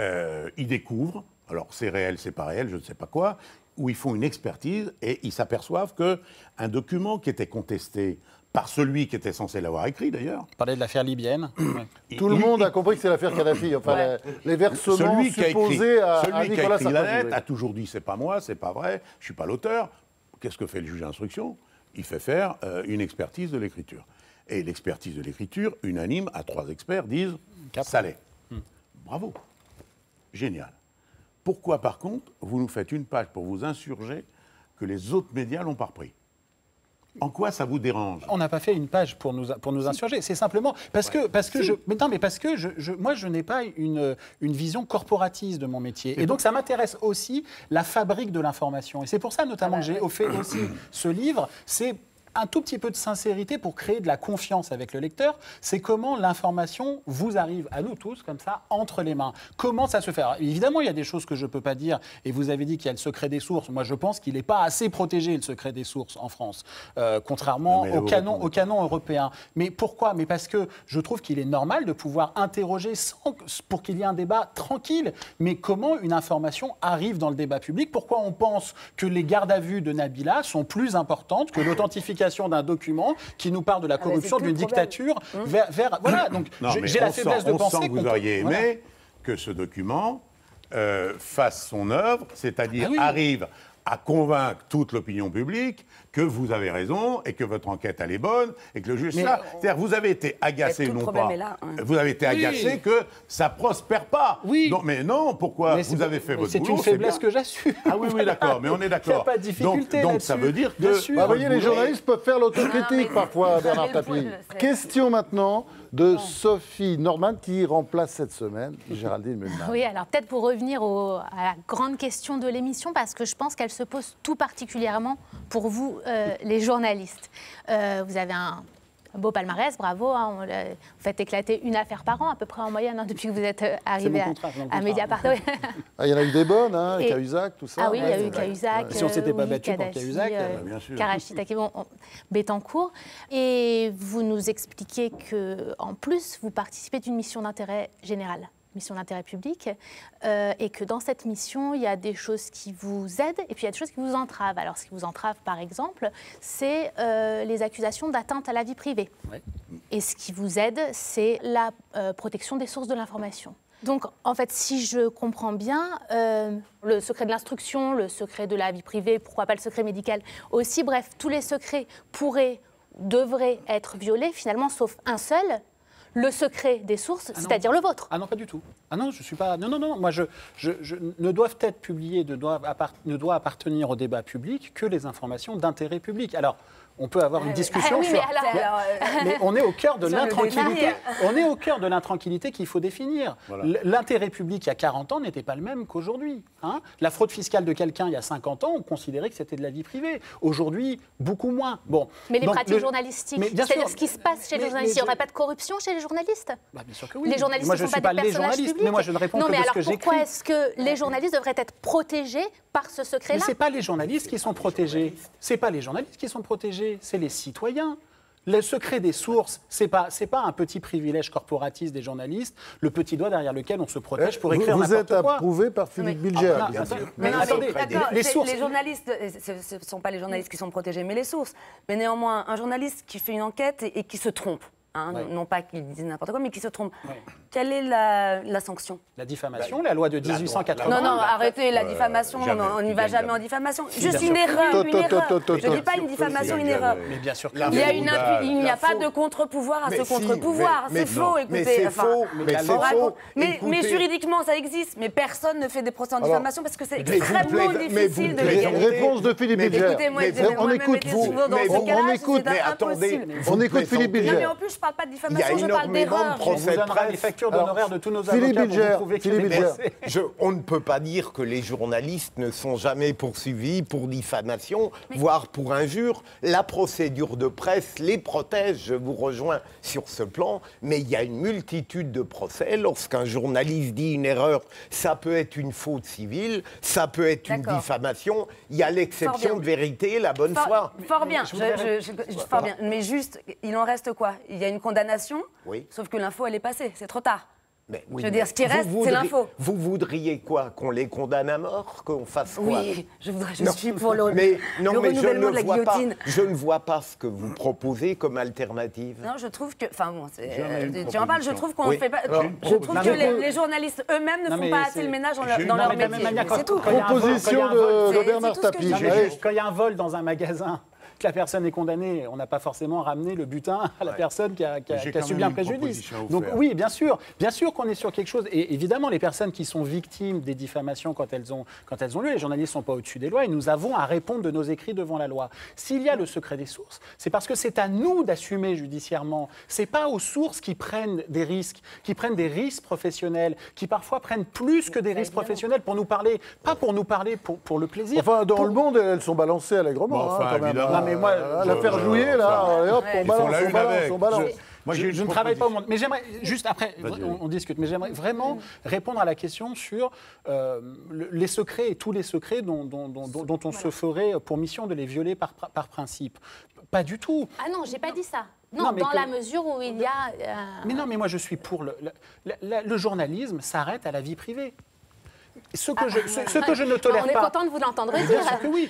ils découvrent, alors c'est réel, c'est pas réel, je ne sais pas quoi, où ils font une expertise et ils s'aperçoivent qu'un document qui était contesté par celui qui était censé l'avoir écrit d'ailleurs. On parlait de l'affaire libyenne. Ouais. Tout le monde a compris que c'est l'affaire Kadhafi. Enfin, les versements Celui qui a supposés à écrit Nicolas la Sarkozy. lettre a toujours dit c'est pas moi, c'est pas vrai, je suis pas l'auteur. Qu'est-ce que fait le juge d'instruction ? Il fait faire une expertise de l'écriture. Et l'expertise de l'écriture, unanime, à 3 experts, disent ça l'est. Bravo. Génial. Pourquoi, par contre, vous nous faites une page pour vous insurger que les autres médias l'ont pas repris ? En quoi ça vous dérange ? On n'a pas fait une page pour nous insurger. C'est simplement parce que moi, je n'ai pas une vision corporatiste de mon métier. Et donc, ça m'intéresse aussi la fabrique de l'information. Et c'est pour ça, notamment, que j'ai fait aussi ce livre. C'est un tout petit peu de sincérité pour créer de la confiance avec le lecteur. C'est comment l'information vous arrive à nous tous, comme ça, entre les mains. Comment ça se fait ? Alors, évidemment, il y a des choses que je ne peux pas dire. Et vous avez dit qu'il y a le secret des sources. Moi, je pense qu'il n'est pas assez protégé, le secret des sources, en France, contrairement au canon européen. Mais pourquoi ? Mais parce que je trouve qu'il est normal de pouvoir interroger pour qu'il y ait un débat tranquille. Mais comment une information arrive dans le débat public ? Pourquoi on pense que les gardes à vue de Nabila sont plus importantes que l'authentification d'un document qui nous parle de la corruption d'une dictature vers... Voilà, donc j'ai la faiblesse de penser que vous auriez aimé que ce document fasse son œuvre, c'est-à-dire arrive à convaincre toute l'opinion publique que vous avez raison et que votre enquête elle est bonne et que le juge ça. C'est-à-dire vous avez été agacé non pas. Vous avez été agacé que ça prospère pas. Oui. Non, mais non, pourquoi vous avez fait votre boulot. C'est une faiblesse que j'assume. Ah oui, d'accord, mais on est d'accord. Il n'y a pas de difficulté donc ça veut dire que. Vous voyez, les journalistes peuvent faire l'autocritique parfois, Bernard Tapie. Question maintenant de Sophie Norman qui remplace cette semaine Géraldine Mühlmann. Oui, alors peut-être pour revenir à la grande question de l'émission, parce que je pense qu'elle se pose tout particulièrement pour vous, les journalistes. Vous avez un beau palmarès, bravo. Hein, vous faites éclater une affaire par an, à peu près en moyenne, hein, depuis que vous êtes arrivé à Mediapart. Il y en a eu des bonnes, hein, Cahuzac, tout ça. Ah oui, il y a eu Cahuzac. Si on ne s'était pas battu pour Cahuzac, Karachi, Bettencourt. Et vous nous expliquez qu'en plus, vous participez d'une mission d'intérêt général, mission d'intérêt public, et que dans cette mission, il y a des choses qui vous aident et puis il y a des choses qui vous entravent. Alors, ce qui vous entrave, par exemple, c'est les accusations d'atteinte à la vie privée. Ouais. Et ce qui vous aide, c'est la protection des sources de l'information. Donc, en fait, si je comprends bien, le secret de l'instruction, le secret de la vie privée, pourquoi pas le secret médical aussi, bref, tous les secrets devraient être violés, finalement, sauf un seul, le secret des sources, c'est-à-dire le vôtre. Ah non, pas du tout. Ah non, je suis pas... Non. Moi, ne doivent être publiées, ne doivent appartenir au débat public que les informations d'intérêt public. Alors, on peut avoir une discussion oui, sur... Mais on est au cœur de l'intranquillité. On est au cœur de l'intranquillité qu'il faut définir. Voilà. L'intérêt public il y a 40 ans n'était pas le même qu'aujourd'hui. Hein. La fraude fiscale de quelqu'un il y a 50 ans, on considérait que c'était de la vie privée. Aujourd'hui, beaucoup moins. Bon. Mais les pratiques journalistiques, c'est-à-dire ce qui se passe chez les journalistes, il n'y aurait pas de corruption chez les journalistes? Bien sûr que oui. Les journalistes ne sont pas des personnages publics. Mais moi, je ne réponds que de ce que j'écris. Pourquoi est-ce que les journalistes devraient être protégés par ce secret-là? Mais ce n'est pas les journalistes qui sont protégés. C'est pas les journalistes qui sont protégés, c'est les citoyens. Le secret des sources, c'est pas un petit privilège corporatiste des journalistes, le petit doigt derrière lequel on se protège pour écrire n'importe quoi. Vous êtes approuvé par Philippe Bilger. Mais attendez, les journalistes, ce ne sont pas les journalistes qui sont protégés, mais les sources. Mais néanmoins, un journaliste qui fait une enquête et qui se trompe, non pas qu'il dise n'importe quoi, mais qui se trompe. Quelle est la sanction? La diffamation, la loi de 1880. Non, arrêtez, la diffamation, on n'y va jamais en diffamation. Juste une erreur. Je ne dis pas une diffamation, une erreur. Mais bien sûr. Il n'y a pas de contre-pouvoir à ce contre-pouvoir. C'est faux, écoutez. Mais juridiquement, ça existe. Mais personne ne fait des procès en diffamation parce que c'est extrêmement difficile de légaliser. Réponse de Philippe Bilger. Écoutez-moi, on écoute vous. On écoute Philippe Bilger. Non, mais en plus, je ne parle pas de diffamation, je parle d'erreur. On vous donnera les factures d'honoraires de tous nos avocats pour vous prouver on ne peut pas dire que les journalistes ne sont jamais poursuivis pour diffamation, voire pour injure. La procédure de presse les protège, je vous rejoins sur ce plan, mais il y a une multitude de procès. Lorsqu'un journaliste dit une erreur, ça peut être une faute civile, ça peut être une diffamation. Il y a l'exception de vérité, la bonne foi. Fort bien, fort bien. Mais juste, il en reste quoi? Il y a une condamnation, sauf que l'info, elle est passée, c'est trop tard. Je veux dire, ce qui reste, c'est l'info. Vous voudriez quoi? Qu'on les condamne à mort? Qu'on fasse quoi? Oui, je suis pour le renouvellement de la guillotine. Je ne vois pas ce que vous proposez comme alternative. Non, je trouve que... Enfin bon, tu en parles, je trouve qu'on ne fait pas... Je trouve que les journalistes eux-mêmes ne font pas assez le ménage dans leur métier. C'est tout. Proposition de Bernard Tapie. Quand il y a un vol dans un magasin, que la personne est condamnée, on n'a pas forcément ramené le butin à la personne qui a subi un préjudice. Donc oui, bien sûr qu'on est sur quelque chose. Et évidemment, les personnes qui sont victimes des diffamations quand elles ont lieu, les journalistes ne sont pas au-dessus des lois et nous avons à répondre de nos écrits devant la loi. S'il y a le secret des sources, c'est parce que c'est à nous d'assumer judiciairement. C'est pas aux sources qui prennent des risques professionnels, qui parfois prennent plus que des risques professionnels pour nous parler, pas pour nous parler pour le plaisir. Enfin, dans le monde, elles sont balancées allègrement. Mais moi, l'affaire Jouillet, là, hop, on balance. Moi, je ne travaille pas au monde. Mais j'aimerais, juste après, on discute, mais j'aimerais vraiment répondre à la question sur les secrets et tous les secrets dont on se ferait pour mission de les violer par principe. Pas du tout. Ah non, j'ai pas dit ça. Non, dans la mesure où il y a... Mais non, mais moi, je suis pour... Le journalisme s'arrête à la vie privée. Ce que je ne tolère pas... On est content de vous l'entendre dire. Bien sûr que oui.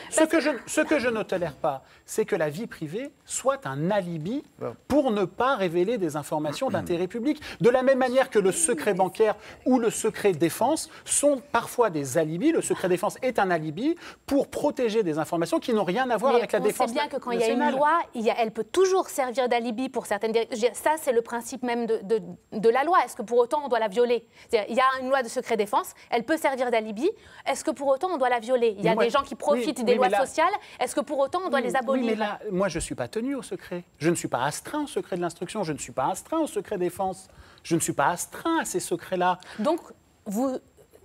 Ce que je ne tolère pas, c'est que la vie privée soit un alibi pour ne pas révéler des informations d'intérêt public. De la même manière que le secret bancaire ou le secret défense sont parfois des alibis. Le secret défense est un alibi pour protéger des informations qui n'ont rien à voir avec la défense nationale. On sait bien que quand il y a une loi, elle peut toujours servir d'alibi pour certaines... Ça, c'est le principe même de la loi. Est-ce que pour autant, on doit la violer? Il y a une loi de secret défense, elle peut servir d'alibi. Est-ce que pour autant on doit la violer? Il y a des gens qui profitent des lois sociales. Est-ce que pour autant on doit les abolir? Oui, mais là, moi je ne suis pas tenu au secret. Je ne suis pas astreint au secret de l'instruction. Je ne suis pas astreint au secret défense. Je ne suis pas astreint à ces secrets-là. Donc vous...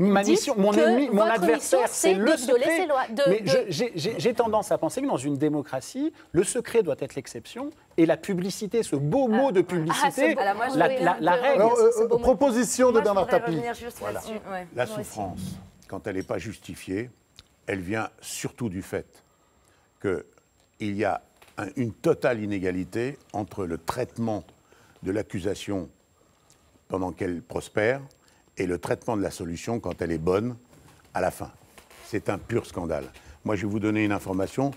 Ma mission, mon ennemi, mon adversaire, c'est le secret. Mais j'ai tendance à penser que dans une démocratie, le secret doit être l'exception et la publicité, ce beau mot de publicité, la règle. Proposition de Bernard Tapie. La souffrance, quand elle n'est pas justifiée, elle vient surtout du fait qu'il y a une totale inégalité entre le traitement de l'accusation pendant qu'elle prospère et le traitement de la solution quand elle est bonne à la fin. C'est un pur scandale. Moi, je vais vous donner une information.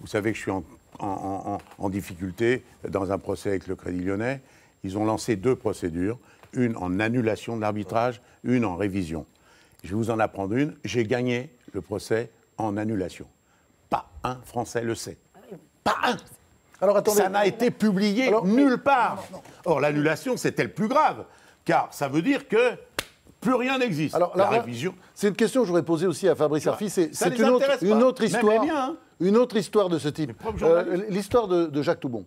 Vous savez que je suis en difficulté dans un procès avec le Crédit Lyonnais. Ils ont lancé 2 procédures, une en annulation de l'arbitrage, une en révision. Je vais vous en apprendre une. J'ai gagné le procès en annulation. Pas un Français le sait. Pas un. Alors, attendez. Ça n'a été publié nulle part. Or, l'annulation, c'était le plus grave, car ça veut dire que plus rien n'existe. Alors, la révision. C'est une question que j'aurais posée aussi à Fabrice Arfi. C'est une autre histoire. Bien, hein. Une autre histoire de ce type. L'histoire de Jacques Toubon,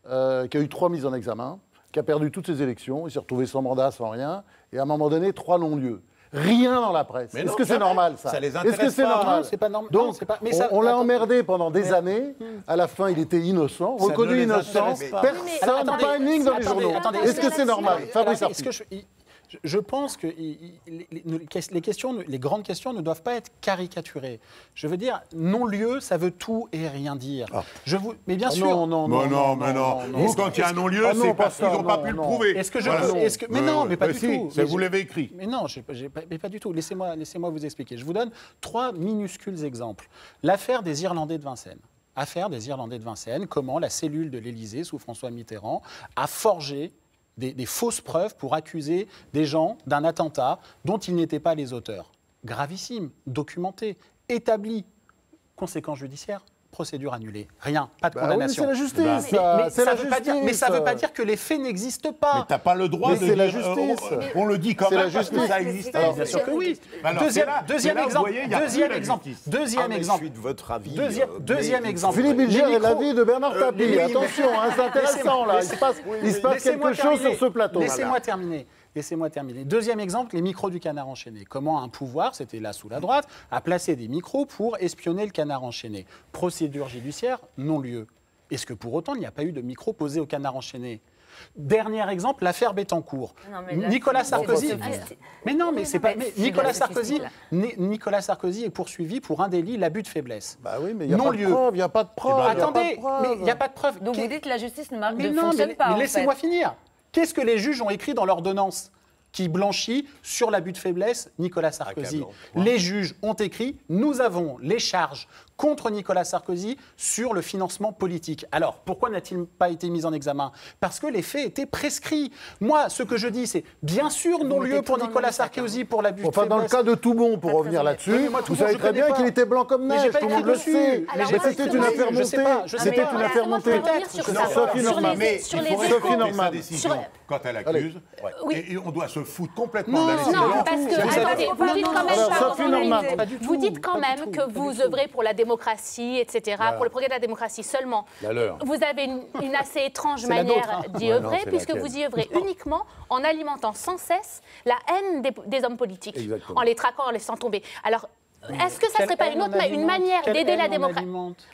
qui a eu 3 mises en examen, qui a perdu toutes ses élections, il s'est retrouvé sans mandat, sans rien, et à un moment donné, 3 non-lieux. Rien dans la presse. Est-ce que c'est normal, ça? Ça les Est-ce intéresse que c'est pas. normal? Non, c'est pas normal. Donc, Non, c'est pas- mais on l'a attends. emmerdé pendant des années. À la fin, il était innocent, Ça ne reconnu les innocent. intéresse pas. Personne, pas une ligne dans les journaux. Est-ce que c'est normal? Fabrice Est-ce Arpi. que je pense que les grandes questions ne doivent pas être caricaturées. Je veux dire, non-lieu, ça veut tout et rien dire. Mais bien sûr. Non. Vous, quand il y a un non-lieu, Ah non, c'est pas parce qu'ils ça, n'ont pas non, pu le non. prouver. Est-ce que je Voilà. mais non, mais pas du si, tout. c'est vous l'avez écrit. Mais non, mais pas du tout. Laissez-moi vous expliquer. Je vous donne 3 minuscules exemples. L'affaire des Irlandais de Vincennes. Comment la cellule de l'Élysée, sous François Mitterrand, a forgé des fausses preuves pour accuser des gens d'un attentat dont ils n'étaient pas les auteurs. Gravissime, documenté, établi. Conséquences judiciaires, procédure annulée. Rien, pas de condamnation. C'est la justice, Mais c'est la ça veut pas dire que les faits n'existent Mais pas. t'as pas le droit Mais de c'est la dire, justice. on le dit quand C'est même la parce que justice. ça existe. Alors, bien sûr que oui. Alors, Deuxième c'est là, vous exemple. voyez, il y a Deuxième plus la exemple. justice. Deuxième Je exemple. suis de votre avis. Deuxième exemple. Philippe Bilger Les est micros- l'avis de Bernard Tapie. oui, Attention, c'est intéressant là. Il se passe Laissez-moi quelque chose terminer. sur ce plateau. Laissez-moi terminer. Deuxième exemple, les micros du Canard enchaîné. Comment un pouvoir, c'était là sous la droite, a placé des micros pour espionner le Canard enchaîné. Procédure judiciaire, non-lieu. Est-ce que pour autant, il n'y a pas eu de micro posé au Canard enchaîné? Dernier exemple, l'affaire Bettencourt. Non, mais là, Nicolas c'est Sarkozy. sophistiqué. Mais non, mais c'est pas. Mais c'est Nicolas sophistiqué, Sarkozy, là. Nicolas Sarkozy est poursuivi pour un délit, l'abus de faiblesse. Bah oui, mais il n'y a pas de Non-lieu. preuve, il n'y a pas de preuve. Attendez, mais il n'y a pas de preuve. Donc vous dites que la justice ne Mais non, fonctionne pas. mais en laissez-moi fait. finir. Qu'est-ce que les juges ont écrit dans l'ordonnance qui blanchit sur l'abus de faiblesse Nicolas Sarkozy? Les juges ont écrit « Nous avons les charges contre Nicolas Sarkozy sur le financement politique ». Alors, pourquoi n'a-t-il pas été mis en examen? Parce que les faits étaient prescrits. Moi, ce que je dis, c'est bien sûr non-lieu pour Nicolas Sarkozy pour l'abus de Enfin, faiblesse. dans le cas de Toubon, pour revenir là-dessus, Oui, mais moi, vous Toubon, savez je très connais bien pas. qu'il était blanc comme Mais j'ai neige, pas tout le écrit monde le dessus. sait. Alors, Mais moi, c'était je une sais affaire pas, je sais montée. pas, je sais C'était pas. une affaire Moi, je montée. voudrais revenir sur Non, ça. Sophie Sur Norman. les- sur les Sophie échos. Norman. sa décision quand elle accuse, Oui. et on doit se foutre complètement Non, de la décision. Non, parce que, attendez, vous dites quand même, Alors, pardon, Sophie Valérie, Norman. Pas du tout, vous dites quand pas du même tout, que pas vous du tout. œuvrez pour la démocratie, etc., pour le progrès de la démocratie seulement. La leur. Vous avez une assez étrange C'est la manière nôtre, hein. d'y Ouais, œuvrer, non, c'est puisque laquelle vous y œuvrez uniquement en alimentant sans cesse la haine des hommes politiques, Exactement. en les traquant, en les laissant tomber. Alors, est-ce que ça ne serait pas Quelle une haine on alimente manière Quelle d'aider la haine on démocratie? alimente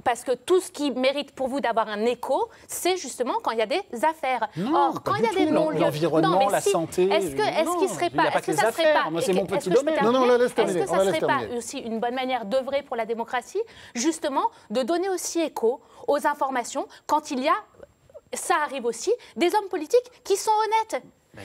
Parce que tout ce qui mérite pour vous d'avoir un écho, c'est justement quand il y a des affaires. Non, Or, pas quand du il y a des tout. non-lieux, L'environnement, non, mais la si. santé, Est-ce non, qu'il serait il y a pas, pas est-ce que que les ça serait affaires. pas, Moi, c'est mon est-ce que petit je peux domaine. terminer Non, non, laisse Est-ce terminer, que on ça la laisse serait pas terminer. aussi une bonne manière d'œuvrer pour la démocratie, justement, de donner aussi écho aux informations quand il y a, ça arrive aussi, des hommes politiques qui sont honnêtes.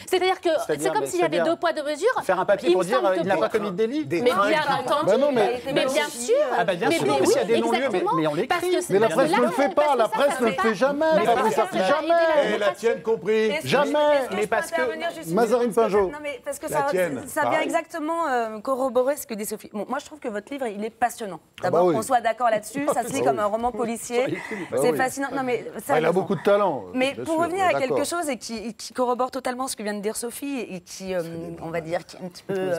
C'est-à-dire que c'est comme s'il y avait deux poids, deux mesures. Faire un papier Il pour me dire semble que il n'a pour- pas commis de délit. Mais bien entendu, Bah non, mais bien sûr. Ah bah bien sûr, mais mais s'il y a des non-lieux, exactement, mais on l'écrit. parce que c'est- Mais la parce presse que ne là, le fait parce pas, que la ça, presse ça ne le fait fait pas. jamais, Mais Fabrice ça, Arpi, ça va aider jamais. la Et la démocratie. tienne compris. Jamais. Mais parce que Mazarine Pinjot. Non, mais parce que La tienne, ça vient pareil. exactement corroborer ce que dit Sophie. Bon, moi, je trouve que votre livre, il est passionnant. D'abord, bah oui. qu'on soit d'accord là-dessus, ça se lit comme un roman policier. C'est oui. fascinant. Non, mais Il a sérieusement. beaucoup de talent. Mais bien pour sûr, revenir à quelque d'accord. chose et qui corrobore totalement ce que vient de dire Sophie et qui, on va dire, qui est un petit peu...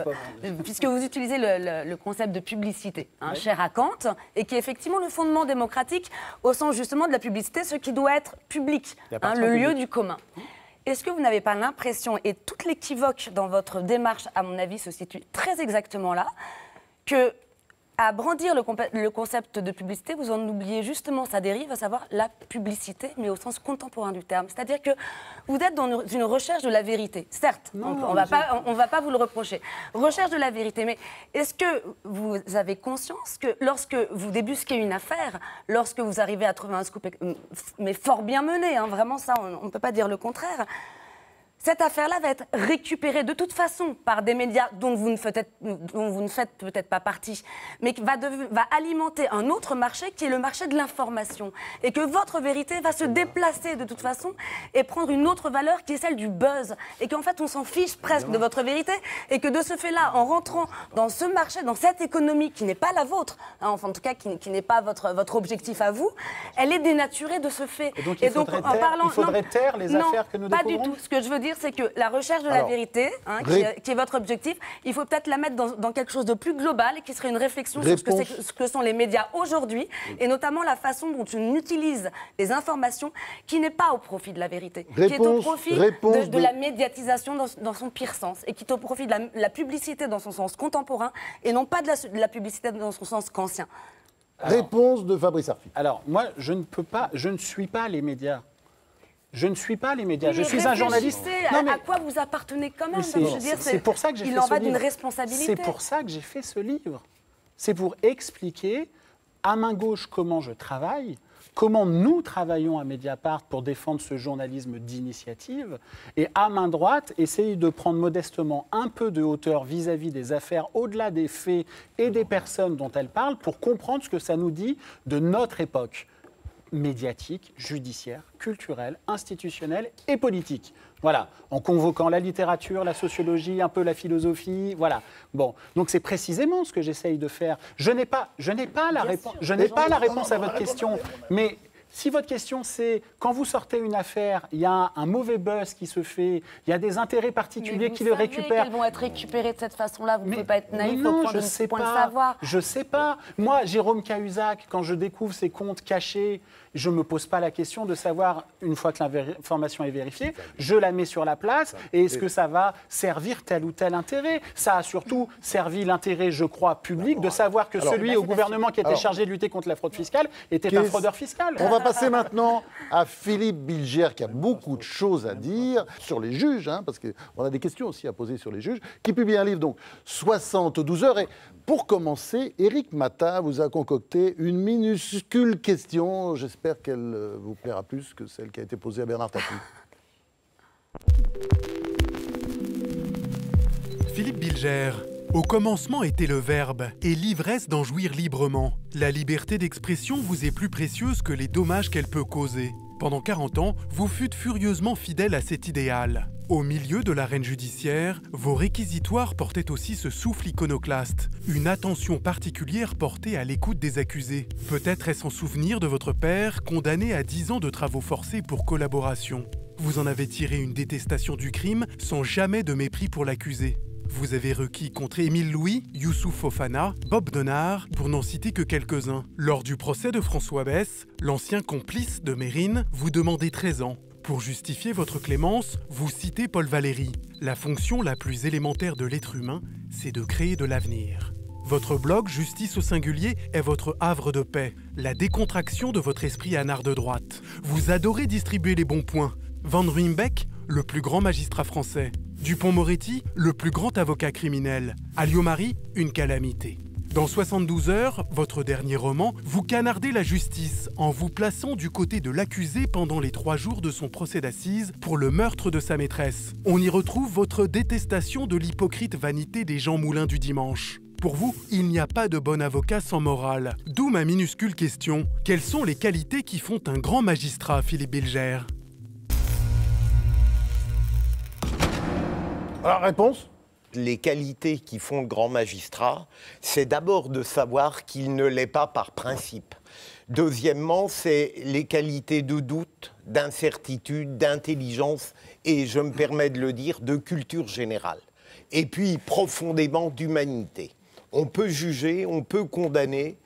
puisque vous utilisez le concept de publicité, cher à Kant, et qui est effectivement le fondement démocratique au sens justement de la publicité, ce qui doit être public, le lieu du commun. Est-ce que vous n'avez pas l'impression, et toute l'équivoque dans votre démarche, à mon avis, se situe très exactement là, que à brandir le concept de publicité, vous en oubliez justement sa dérive, à savoir la publicité, mais au sens contemporain du terme. C'est-à-dire que vous êtes dans une recherche de la vérité. Certes, on ne va pas vous le reprocher. Recherche de la vérité, mais est-ce que vous avez conscience que lorsque vous débusquez une affaire, lorsque vous arrivez à trouver un scoop, mais fort bien mené, vraiment ça, on ne peut pas dire le contraire, cette affaire-là va être récupérée de toute façon par des médias dont vous ne faites peut-être pas partie, mais qui va alimenter un autre marché qui est le marché de l'information. Et que votre vérité va se déplacer de toute façon et prendre une autre valeur qui est celle du buzz. Et qu'en fait, on s'en fiche presque de votre vérité. Et que de ce fait-là, en rentrant dans ce marché, dans cette économie qui n'est pas la vôtre, enfin en tout cas qui n'est pas votre objectif à vous, elle est dénaturée de ce fait. Et donc il faudrait taire les affaires que nous pas découvrons. du tout. Ce que je veux dire, dire, c'est que la recherche de la vérité, qui est votre objectif, il faut peut-être la mettre dans quelque chose de plus global, qui serait une réflexion sur ce que sont les médias aujourd'hui, et notamment la façon dont on utilise les informations qui n'est pas au profit de la vérité, qui est au profit de la médiatisation dans son pire sens, et qui est au profit de la publicité dans son sens contemporain, et non pas de la publicité dans son sens kantien. Réponse de Fabrice Arfi. Alors, moi, je ne suis pas les médias. Je ne suis pas les médias. Oui, je suis un journaliste. À quoi vous appartenez quand même? C'est pour ça que j'ai fait ce livre. Il en va d'une responsabilité. C'est pour ça que j'ai fait ce livre. C'est pour expliquer à main gauche comment je travaille, comment nous travaillons à Mediapart pour défendre ce journalisme d'initiative, et à main droite, essayer de prendre modestement un peu de hauteur vis-à-vis des affaires, au-delà des faits et des personnes dont elles parlent, pour comprendre ce que ça nous dit de notre époque médiatique, judiciaire, culturelle, institutionnelle et politique. Voilà, en convoquant la littérature, la sociologie, un peu la philosophie, voilà. Bon, donc c'est précisément ce que j'essaye de faire. Je n'ai pas la réponse à votre question, mais si votre question c'est, quand vous sortez une affaire, il y a un mauvais buzz qui se fait, il y a des intérêts particuliers qui le récupèrent. Qu'elles vont être récupérées de cette façon-là, vous ne pouvez pas être naïf non, au point de savoir. Je ne sais pas. Moi, Jérôme Cahuzac, quand je découvre ses comptes cachés, je ne me pose pas la question de savoir, une fois que l'information est vérifiée, je la mets sur la place, et est-ce que ça va servir tel ou tel intérêt? Ça a surtout servi l'intérêt, je crois, public, de savoir que celui au gouvernement qui était chargé de lutter contre la fraude fiscale était un fraudeur fiscal. On va passer maintenant à Philippe Bilger, qui a beaucoup de choses à dire sur les juges, parce qu'on a des questions aussi à poser sur les juges, qui publie un livre, donc 72 heures. Et pour commencer, Éric Mata vous a concocté une minuscule question. J'espère qu'elle vous plaira plus que celle qui a été posée à Bernard Tapie. Philippe Bilger. Au commencement était le verbe, et l'ivresse d'en jouir librement. La liberté d'expression vous est plus précieuse que les dommages qu'elle peut causer. Pendant 40 ans, vous fûtes furieusement fidèle à cet idéal. Au milieu de l'arène judiciaire, vos réquisitoires portaient aussi ce souffle iconoclaste, une attention particulière portée à l'écoute des accusés. Peut-être est-ce en souvenir de votre père, condamné à 10 ans de travaux forcés pour collaboration. Vous en avez tiré une détestation du crime sans jamais de mépris pour l'accusé. Vous avez requis contre Émile Louis, Youssouf Fofana, Bob Denard, pour n'en citer que quelques-uns. Lors du procès de François Besse, l'ancien complice de Mérine, vous demandez 13 ans. Pour justifier votre clémence, vous citez Paul Valéry. La fonction la plus élémentaire de l'être humain, c'est de créer de l'avenir. Votre blog Justice au singulier est votre havre de paix, la décontraction de votre esprit anard de droite. Vous adorez distribuer les bons points. Van Ruymbeck, le plus grand magistrat français. Dupond-Moretti, le plus grand avocat criminel. Alliot-Marie, une calamité. Dans 72 heures, votre dernier roman, vous canardez la justice en vous plaçant du côté de l'accusé pendant les 3 jours de son procès d'assises pour le meurtre de sa maîtresse. On y retrouve votre détestation de l'hypocrite vanité des Jean Moulin du dimanche. Pour vous, il n'y a pas de bon avocat sans morale. D'où ma minuscule question. Quelles sont les qualités qui font un grand magistrat, Philippe Bilger ? Alors, réponse ? Les qualités qui font le grand magistrat, c'est d'abord de savoir qu'il ne l'est pas par principe. Deuxièmement, c'est les qualités de doute, d'incertitude, d'intelligence et, je me permets de le dire, de culture générale. Et puis, profondément, d'humanité. On peut juger, on peut condamner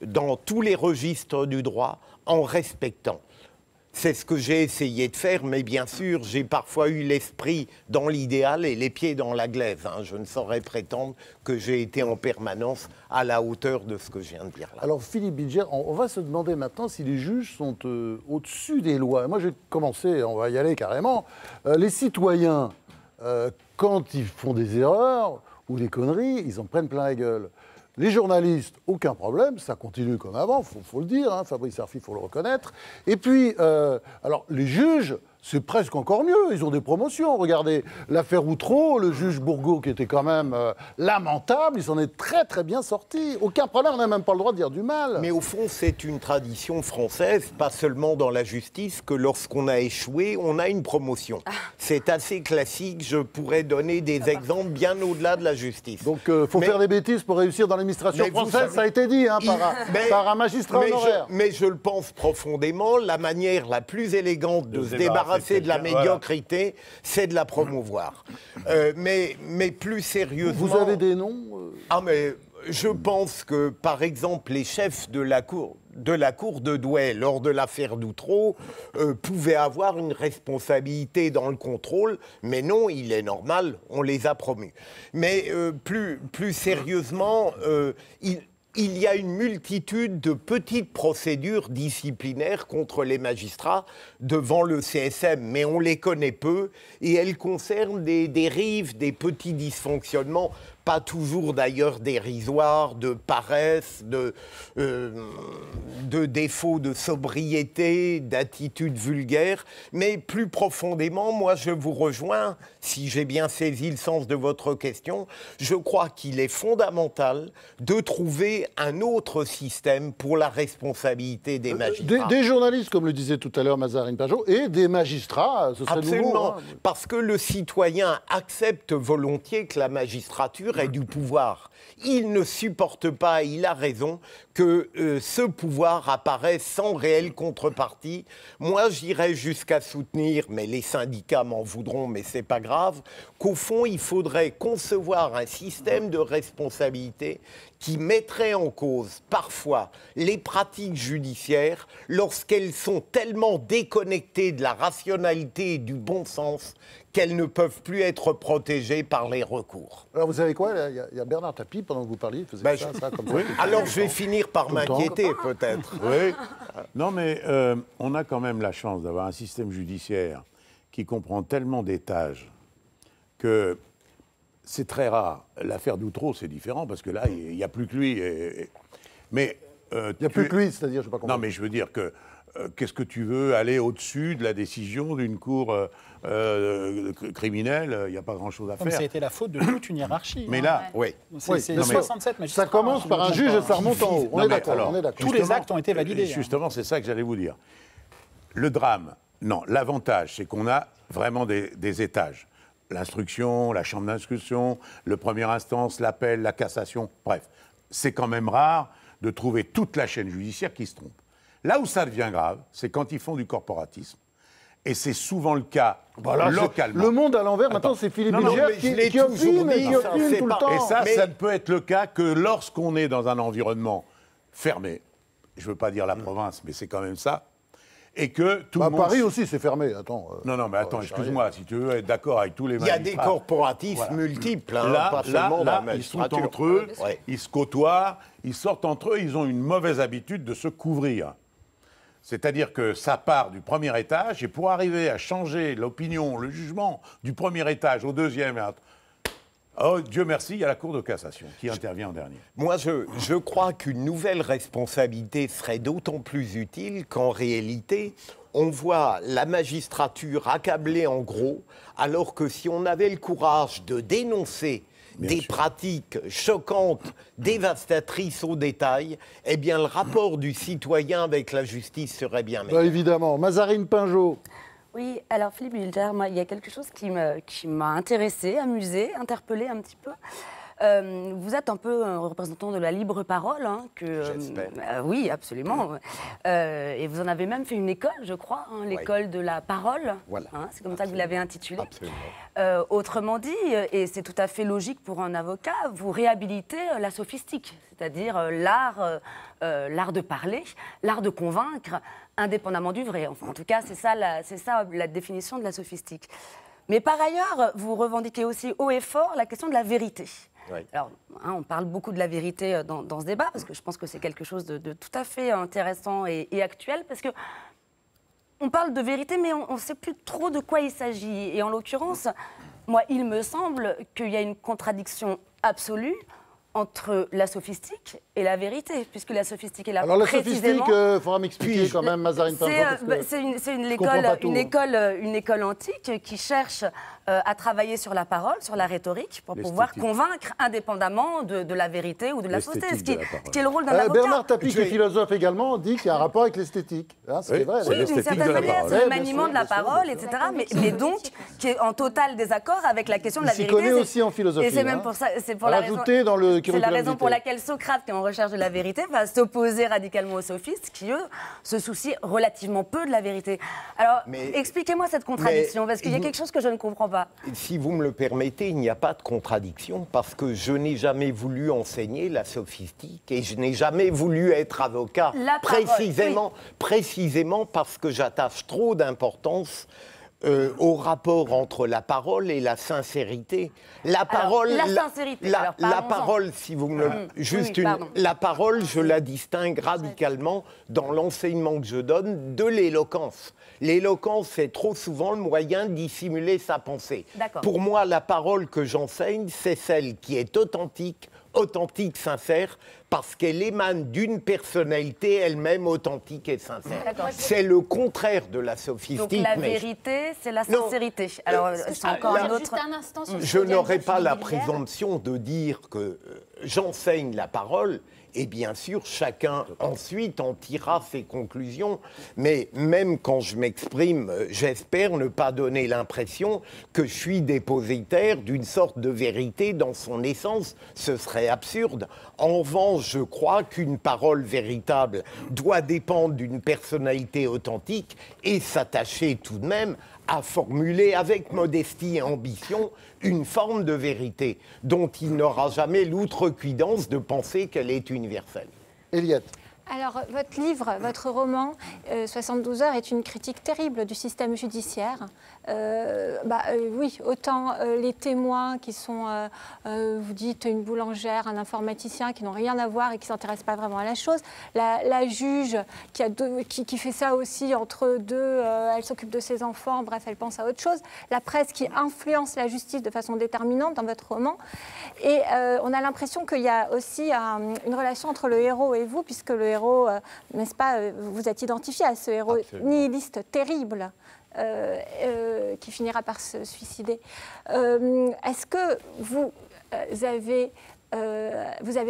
dans tous les registres du droit en respectant. C'est ce que j'ai essayé de faire, mais bien sûr, j'ai parfois eu l'esprit dans l'idéal et les pieds dans la glaive. Je ne saurais prétendre que j'ai été en permanence à la hauteur de ce que je viens de dire là. Alors, Philippe Bilger, on va se demander maintenant si les juges sont au-dessus des lois. Moi, je vais commencer, on va y aller carrément. Les citoyens, quand ils font des erreurs ou des conneries, ils en prennent plein la gueule. Les journalistes, aucun problème, ça continue comme avant, faut le dire, Fabrice Arfi, il faut le reconnaître. Et puis, alors, les juges, c'est presque encore mieux, ils ont des promotions. Regardez, l'affaire Outreau, le juge Bourgault, qui était quand même lamentable, il s'en est très très bien sorti. Aucun problème, on n'a même pas le droit de dire du mal. Mais au fond, c'est une tradition française, pas seulement dans la justice, que lorsqu'on a échoué, on a une promotion. C'est assez classique, je pourrais donner des exemples bien au-delà de la justice. Donc, il faut faire des bêtises pour réussir dans l'administration française, ça a été dit par un magistrat honoraire. Mais je le pense profondément, la manière la plus élégante de se débarrasser s'embarrasser de la médiocrité, c'est de la promouvoir. Mais plus sérieusement... Vous avez des noms Ah, mais je pense que, par exemple, les chefs de la cour de Douai, lors de l'affaire Doutreau, pouvaient avoir une responsabilité dans le contrôle, mais non, il est normal, on les a promus. Mais plus sérieusement, il y a une multitude de petites procédures disciplinaires contre les magistrats devant le CSM, mais on les connaît peu, et elles concernent des dérives, des petits dysfonctionnements, pas toujours d'ailleurs dérisoires, de paresse, de défauts de sobriété, d'attitude vulgaire, mais plus profondément, moi je vous rejoins, si j'ai bien saisi le sens de votre question, je crois qu'il est fondamental de trouver un autre système pour la responsabilité des magistrats. Des journalistes, comme le disait tout à l'heure Mazarine Pinjot, et des magistrats, ce serait Absolument, nouveau. Hein. parce que le citoyen accepte volontiers que la magistrature ait du pouvoir. Il ne supporte pas, il a raison, que ce pouvoir apparaisse sans réelle contrepartie. Moi, j'irais jusqu'à soutenir, mais les syndicats m'en voudront, mais c'est pas grave, qu'au fond, il faudrait concevoir un système de responsabilité qui mettrait en cause parfois les pratiques judiciaires lorsqu'elles sont tellement déconnectées de la rationalité et du bon sens qu'elles ne peuvent plus être protégées par les recours. Alors vous savez quoi, il y a Bernard Tapie, pendant que vous parliez, il faisait ça, comme ça. Oui. Alors je vais finir par m'inquiéter peut-être. Oui. Non, mais on a quand même la chance d'avoir un système judiciaire qui comprend tellement d'étages que c'est très rare. L'affaire Doutreau, c'est différent, parce que là, il n'y a plus que lui. Mais il n'y a plus que lui, c'est-à-dire, je ne sais pas comment. Non, mais je veux dire que qu'est-ce que tu veux aller au-dessus de la décision d'une cour criminelle? Il n'y a pas grand-chose à faire. Ça a été la faute de toute une hiérarchie. Mais là, oui. C'est 67 magistrats. Ça commence par un juge et ça remonte en haut. On est d'accord. Tous les actes ont été validés. Justement, c'est ça que j'allais vous dire. Le drame, non, l'avantage, c'est qu'on a vraiment des étages. L'instruction, la chambre d'instruction, le première instance, l'appel, la cassation, bref. C'est quand même rare de trouver toute la chaîne judiciaire qui se trompe. Là où ça devient grave, c'est quand ils font du corporatisme. Et c'est souvent le cas localement. Le monde à l'envers, maintenant, c'est Philippe Bilger qui opine tout le temps. Et ça ne peut être le cas que lorsqu'on est dans un environnement fermé. Je ne veux pas dire la province, mais c'est quand même ça. Et que tout le monde... Paris aussi, c'est fermé. Attends. Non, mais attends, excuse-moi, si tu veux être d'accord avec tous les magistrats... Il y a des corporatismes multiples, hein, là, pas seulement la ils sont magistrature. entre eux, ils se côtoient, ils sortent entre eux, ils ont une mauvaise habitude de se couvrir. C'est-à-dire que ça part du premier étage, et pour arriver à changer l'opinion, le jugement du premier étage au deuxième, oh, Dieu merci, il y a la Cour de cassation qui intervient en dernier. Moi, je crois qu'une nouvelle responsabilité serait d'autant plus utile qu'en réalité, on voit la magistrature accablée en gros, alors que si on avait le courage de dénoncer des pratiques choquantes, dévastatrices au détail, eh bien, le rapport du citoyen avec la justice serait bien meilleur. Évidemment. Mazarine Pinjot. Oui, alors Philippe Bilger, moi, il y a quelque chose qui m'a intéressée, amusée, interpellée un petit peu. Vous êtes un peu un représentant de la libre parole. Hein, oui, absolument. Et vous en avez même fait une école, je crois, hein, l'école de la parole. Voilà. Hein, c'est comme ça que vous l'avez intitulée. Absolument. Autrement dit, et c'est tout à fait logique pour un avocat, vous réhabilitez la sophistique, c'est-à-dire l'art de parler, l'art de convaincre, indépendamment du vrai. Enfin, en tout cas, c'est ça la définition de la sophistique. Mais par ailleurs, vous revendiquez aussi haut et fort la question de la vérité. Oui. Alors, hein, on parle beaucoup de la vérité dans ce débat, parce que je pense que c'est quelque chose de tout à fait intéressant et actuel, parce que on parle de vérité, mais on ne sait plus trop de quoi il s'agit. Et en l'occurrence, moi, il me semble qu'il y a une contradiction absolue entre la sophistique et la vérité, puisque la sophistique est là Alors la précisément... sophistique, il faudra m'expliquer quand même, Mazarine Pinjot. C'est une école antique qui cherche à travailler sur la parole, sur la rhétorique, pour pouvoir convaincre indépendamment de la vérité ou de la fausseté, ce qui est le rôle d'un avocat. Bernard Tapie, qui est philosophe également, dit qu'il y a un rapport avec l'esthétique. Hein, c'est vrai. Oui, d'une certaine manière, c'est le maniement de la parole, etc. Mais donc, qui est en total désaccord avec la question de la vérité. Il s'y connaît aussi en philosophie. Et c'est même pour ça, c'est pour la raison pour laquelle Socrate, qui est en recherche de la vérité, va s'opposer radicalement aux sophistes, qui eux se soucient relativement peu de la vérité. Alors, expliquez-moi cette contradiction, parce qu'il y a quelque chose que je ne comprends pas. Si vous me le permettez, il n'y a pas de contradiction, parce que je n'ai jamais voulu enseigner la sophistique et je n'ai jamais voulu être avocat, précisément parce que j'attache trop d'importance au rapport entre la parole et la sincérité. La parole, la parole, si vous me la parole, je la distingue radicalement dans l'enseignement que je donne de l'éloquence. L'éloquence, c'est trop souvent le moyen de dissimuler sa pensée. Pour moi, la parole que j'enseigne, c'est celle qui est authentique, sincère, parce qu'elle émane d'une personnalité elle-même authentique et sincère. C'est le contraire de la sophistique. Donc la vérité, c'est la sincérité. Alors, c'est encore un autre... Je n'aurais pas la présomption de dire que j'enseigne la parole, et bien sûr, chacun ensuite en tirera ses conclusions. Mais même quand je m'exprime, j'espère ne pas donner l'impression que je suis dépositaire d'une sorte de vérité dans son essence. Ce serait absurde. En revanche, je crois qu'une parole véritable doit dépendre d'une personnalité authentique et s'attacher tout de même à formuler avec modestie et ambition une forme de vérité dont il n'aura jamais l'outrecuidance de penser qu'elle est universelle. Eliette. Alors, votre livre, votre roman, 72 heures, est une critique terrible du système judiciaire. Oui, autant les témoins qui sont, vous dites, une boulangère, un informaticien, qui n'ont rien à voir et qui ne s'intéressent pas vraiment à la chose. La juge qui fait ça aussi entre deux, elle s'occupe de ses enfants, bref, elle pense à autre chose. La presse qui influence la justice de façon déterminante dans votre roman. Et on a l'impression qu'il y a aussi une relation entre le héros et vous, puisque le héros, n'est-ce pas, vous êtes identifié à ce héros nihiliste terrible qui finira par se suicider. Est-ce que vous avez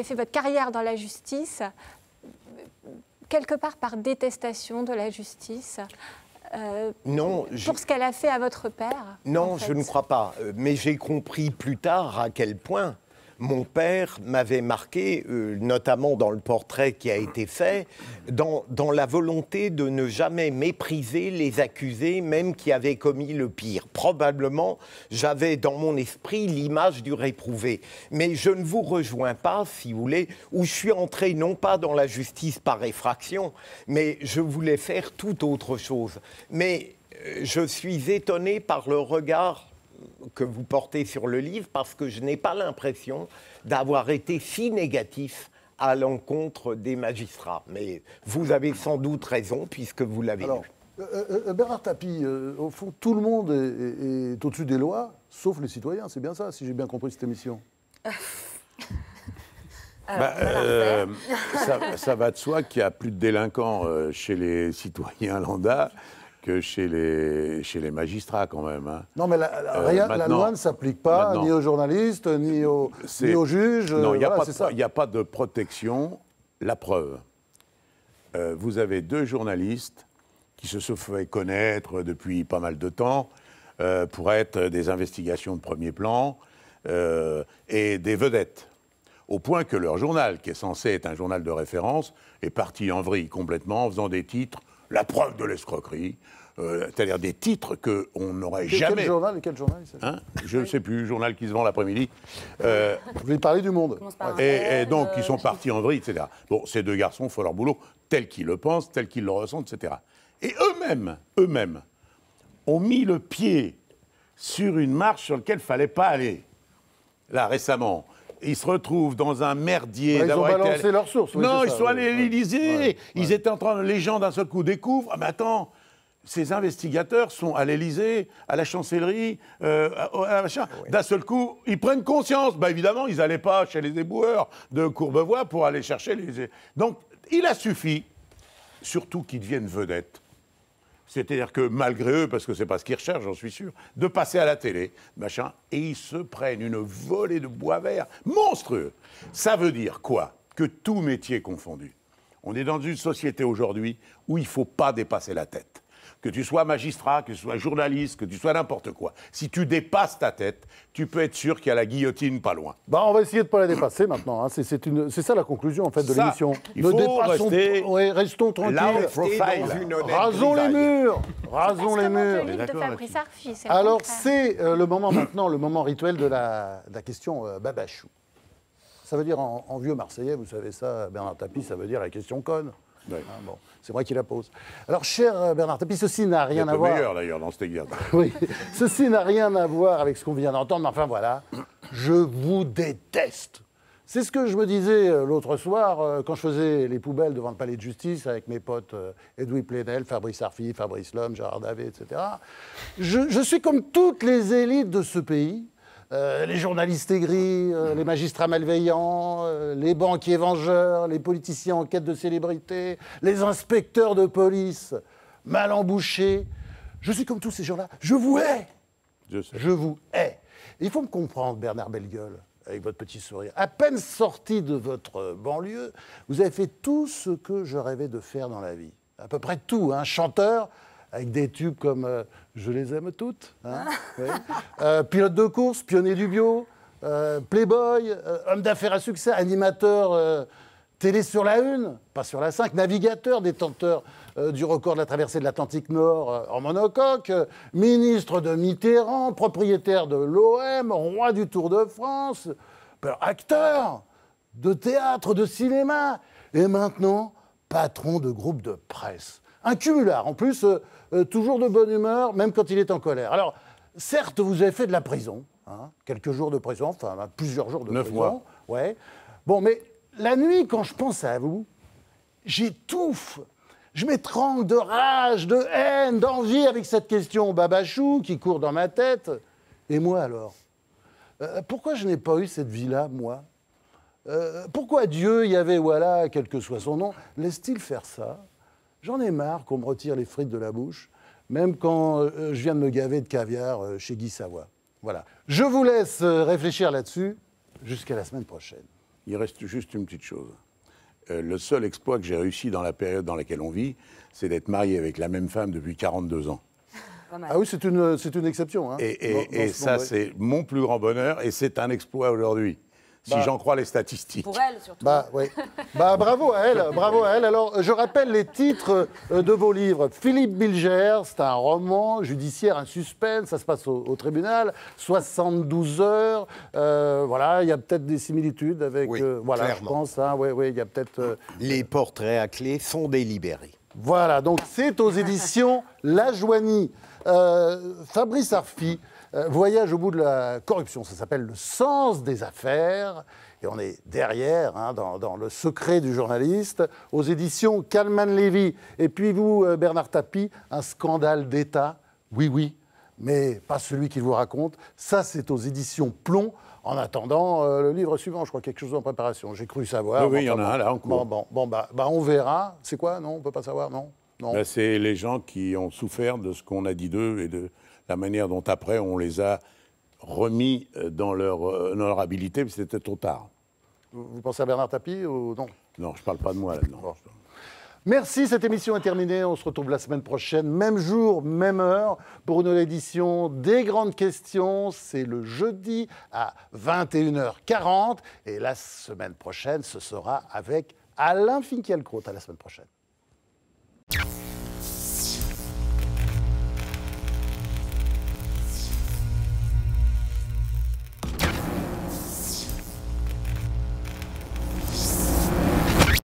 fait votre carrière dans la justice quelque part par détestation de la justice non, pour ce qu'elle a fait à votre père? Non, je ne crois pas. Mais j'ai compris plus tard à quel point mon père m'avait marqué, notamment dans le portrait qui a été fait, dans la volonté de ne jamais mépriser les accusés, même qui avaient commis le pire. Probablement, j'avais dans mon esprit l'image du réprouvé. Mais je ne vous rejoins pas, si vous voulez, où je suis entré non pas dans la justice par effraction, mais je voulais faire tout autre chose. Mais je suis étonné par le regard que vous portez sur le livre, parce que je n'ai pas l'impression d'avoir été si négatif à l'encontre des magistrats. Mais vous avez sans doute raison, puisque vous l'avez lu. Bernard Tapie, au fond, tout le monde est au-dessus des lois, sauf les citoyens. C'est bien ça, si j'ai bien compris cette émission. Ça va de soi qu'il y a plus de délinquants chez les citoyens lambda que chez les magistrats, quand même. Hein. Non, mais la loi ne s'applique pas ni aux journalistes, ni aux juges. Non, il n'y a pas de protection. La preuve. Vous avez 2 journalistes qui se sont fait connaître depuis pas mal de temps pour être des investigations de premier plan et des vedettes. Au point que leur journal, qui est censé être un journal de référence, est parti en vrille complètement en faisant des titres « La preuve de l'escroquerie », c'est-à-dire des titres qu'on n'aurait jamais... Quel journal je ne sais plus, journal qui se vend l'après-midi. Vous voulez parler du Monde. Et donc, ils sont partis en vrille, etc. Bon, ces 2 garçons font leur boulot tel qu'ils le pensent, tel qu'ils le ressentent, etc. Et eux-mêmes, ont mis le pied sur une marche sur laquelle il ne fallait pas aller. Là, récemment... Ils se retrouvent dans un merdier. Ils ont balancé leurs sources. Non, ils sont allés à l'Élysée. Ils étaient en train... Les gens, d'un seul coup, découvrent... Ah, mais attends, ces investigateurs sont à l'Élysée, à la chancellerie, d'un seul coup, ils prennent conscience. Bah, évidemment, ils n'allaient pas chez les éboueurs de Courbevoie pour aller chercher les... Donc, il a suffi, surtout qu'ils deviennent vedettes. C'est-à-dire que malgré eux, parce que c'est pas ce qu'ils recherchent, j'en suis sûr, de passer à la télé, machin, et ils se prennent une volée de bois vert monstrueux. Ça veut dire quoi? Que tout métier confondu. On est dans une société aujourd'hui où il ne faut pas dépasser la tête. Que tu sois magistrat, que tu sois journaliste, que tu sois n'importe quoi. Si tu dépasses ta tête, tu peux être sûr qu'il y a la guillotine pas loin. Bah, on va essayer de ne pas la dépasser maintenant. Hein. C'est ça la conclusion en fait de l'émission. Il faut restons tranquilles. Rasons les murs. Rasons les murs. Le livre de Fabrice Arfi, c'est alors c'est le moment maintenant, le moment rituel de la question Babachou. Ça veut dire en vieux marseillais, vous savez ça, Bernard Tapie, ça veut dire la question conne. Oui. Hein, bon, c'est moi qui la pose. Alors, cher Bernard Tapie, ceci n'a rien à voir. C'est le meilleur d'ailleurs dans cette guerre. Oui, ceci n'a rien à voir avec ce qu'on vient d'entendre, mais enfin voilà, je vous déteste. C'est ce que je me disais l'autre soir quand je faisais les poubelles devant le palais de justice avec mes potes Edoui Plenel, Fabrice Arfi, Fabrice Lhomme, Gérard Davet, etc. Je suis comme toutes les élites de ce pays. Les journalistes aigris, les magistrats malveillants, les banquiers vengeurs, les politiciens en quête de célébrité, les inspecteurs de police mal embouchés. Je suis comme tous ces gens-là. Je vous hais. Je vous hais. Il faut me comprendre, Bernard Bellegueule, avec votre petit sourire. À peine sorti de votre banlieue, vous avez fait tout ce que je rêvais de faire dans la vie. À peu près tout, hein. Chanteur, avec des tubes comme Je les aime toutes, hein, oui. Pilote de course, pionnier du bio, playboy, homme d'affaires à succès, animateur télé sur la 1, pas sur la 5, navigateur, détenteur du record de la traversée de l'Atlantique Nord en monocoque, ministre de Mitterrand, propriétaire de l'OM, roi du Tour de France, acteur de théâtre, de cinéma, et maintenant patron de groupe de presse. Un cumulard, en plus, toujours de bonne humeur, même quand il est en colère. Alors, certes, vous avez fait de la prison, hein, quelques jours de prison, enfin plusieurs jours de prison. 9 mois. Ouais. Bon, mais la nuit, quand je pense à vous, j'étouffe. Je m'étrangle de rage, de haine, d'envie avec cette question Babachou qui court dans ma tête. Et moi, alors pourquoi je n'ai pas eu cette vie-là, moi Pourquoi Dieu, Yahvé, voilà, quel que soit son nom, laisse-t-il faire ça? J'en ai marre qu'on me retire les frites de la bouche, même quand je viens de me gaver de caviar chez Guy Savoy. Voilà. Je vous laisse réfléchir là-dessus jusqu'à la semaine prochaine. Il reste juste une petite chose. Le seul exploit que j'ai réussi dans la période dans laquelle on vit, c'est d'être marié avec la même femme depuis 42 ans. Ah oui, c'est une exception. Hein, et ça, c'est mon plus grand bonheur, et c'est un exploit aujourd'hui. Si j'en crois les statistiques. Pour elle, surtout. Oui. Bravo à elle, bravo à elle. Alors, je rappelle les titres de vos livres. Philippe Bilger, c'est un roman judiciaire, un suspense, ça se passe au tribunal. 72 heures, voilà, il y a peut-être des similitudes avec... Oui, voilà, clairement. je pense, hein, oui, il y a peut-être... Les portraits à clé sont délibérés. Voilà, donc c'est aux éditions La Joigny. Fabrice Arfi, Voyage au bout de la corruption, ça s'appelle Le sens des affaires, et on est derrière, hein, dans le secret du journaliste, aux éditions Kalman Levy. Et puis vous, Bernard Tapie, Un scandale d'État, oui, mais pas celui qu'il vous raconte, ça c'est aux éditions Plomb. En attendant, le livre suivant, je crois quelque chose en préparation, j'ai cru savoir. Oui, il y en a un là en cours. Bon, on verra. C'est quoi? Non, on ne peut pas savoir, non. C'est les gens qui ont souffert de ce qu'on a dit d'eux et de la manière dont après on les a remis dans leur habilité, mais c'était trop tard. Vous pensez à Bernard Tapie ou non? Non, je ne parle pas de moi là-dedans. Bon. Merci, cette émission est terminée. On se retrouve la semaine prochaine, même jour, même heure, pour une nouvelle édition des Grandes Questions. C'est le jeudi à 21h40. Et la semaine prochaine, ce sera avec Alain Finkielkraut. À la semaine prochaine.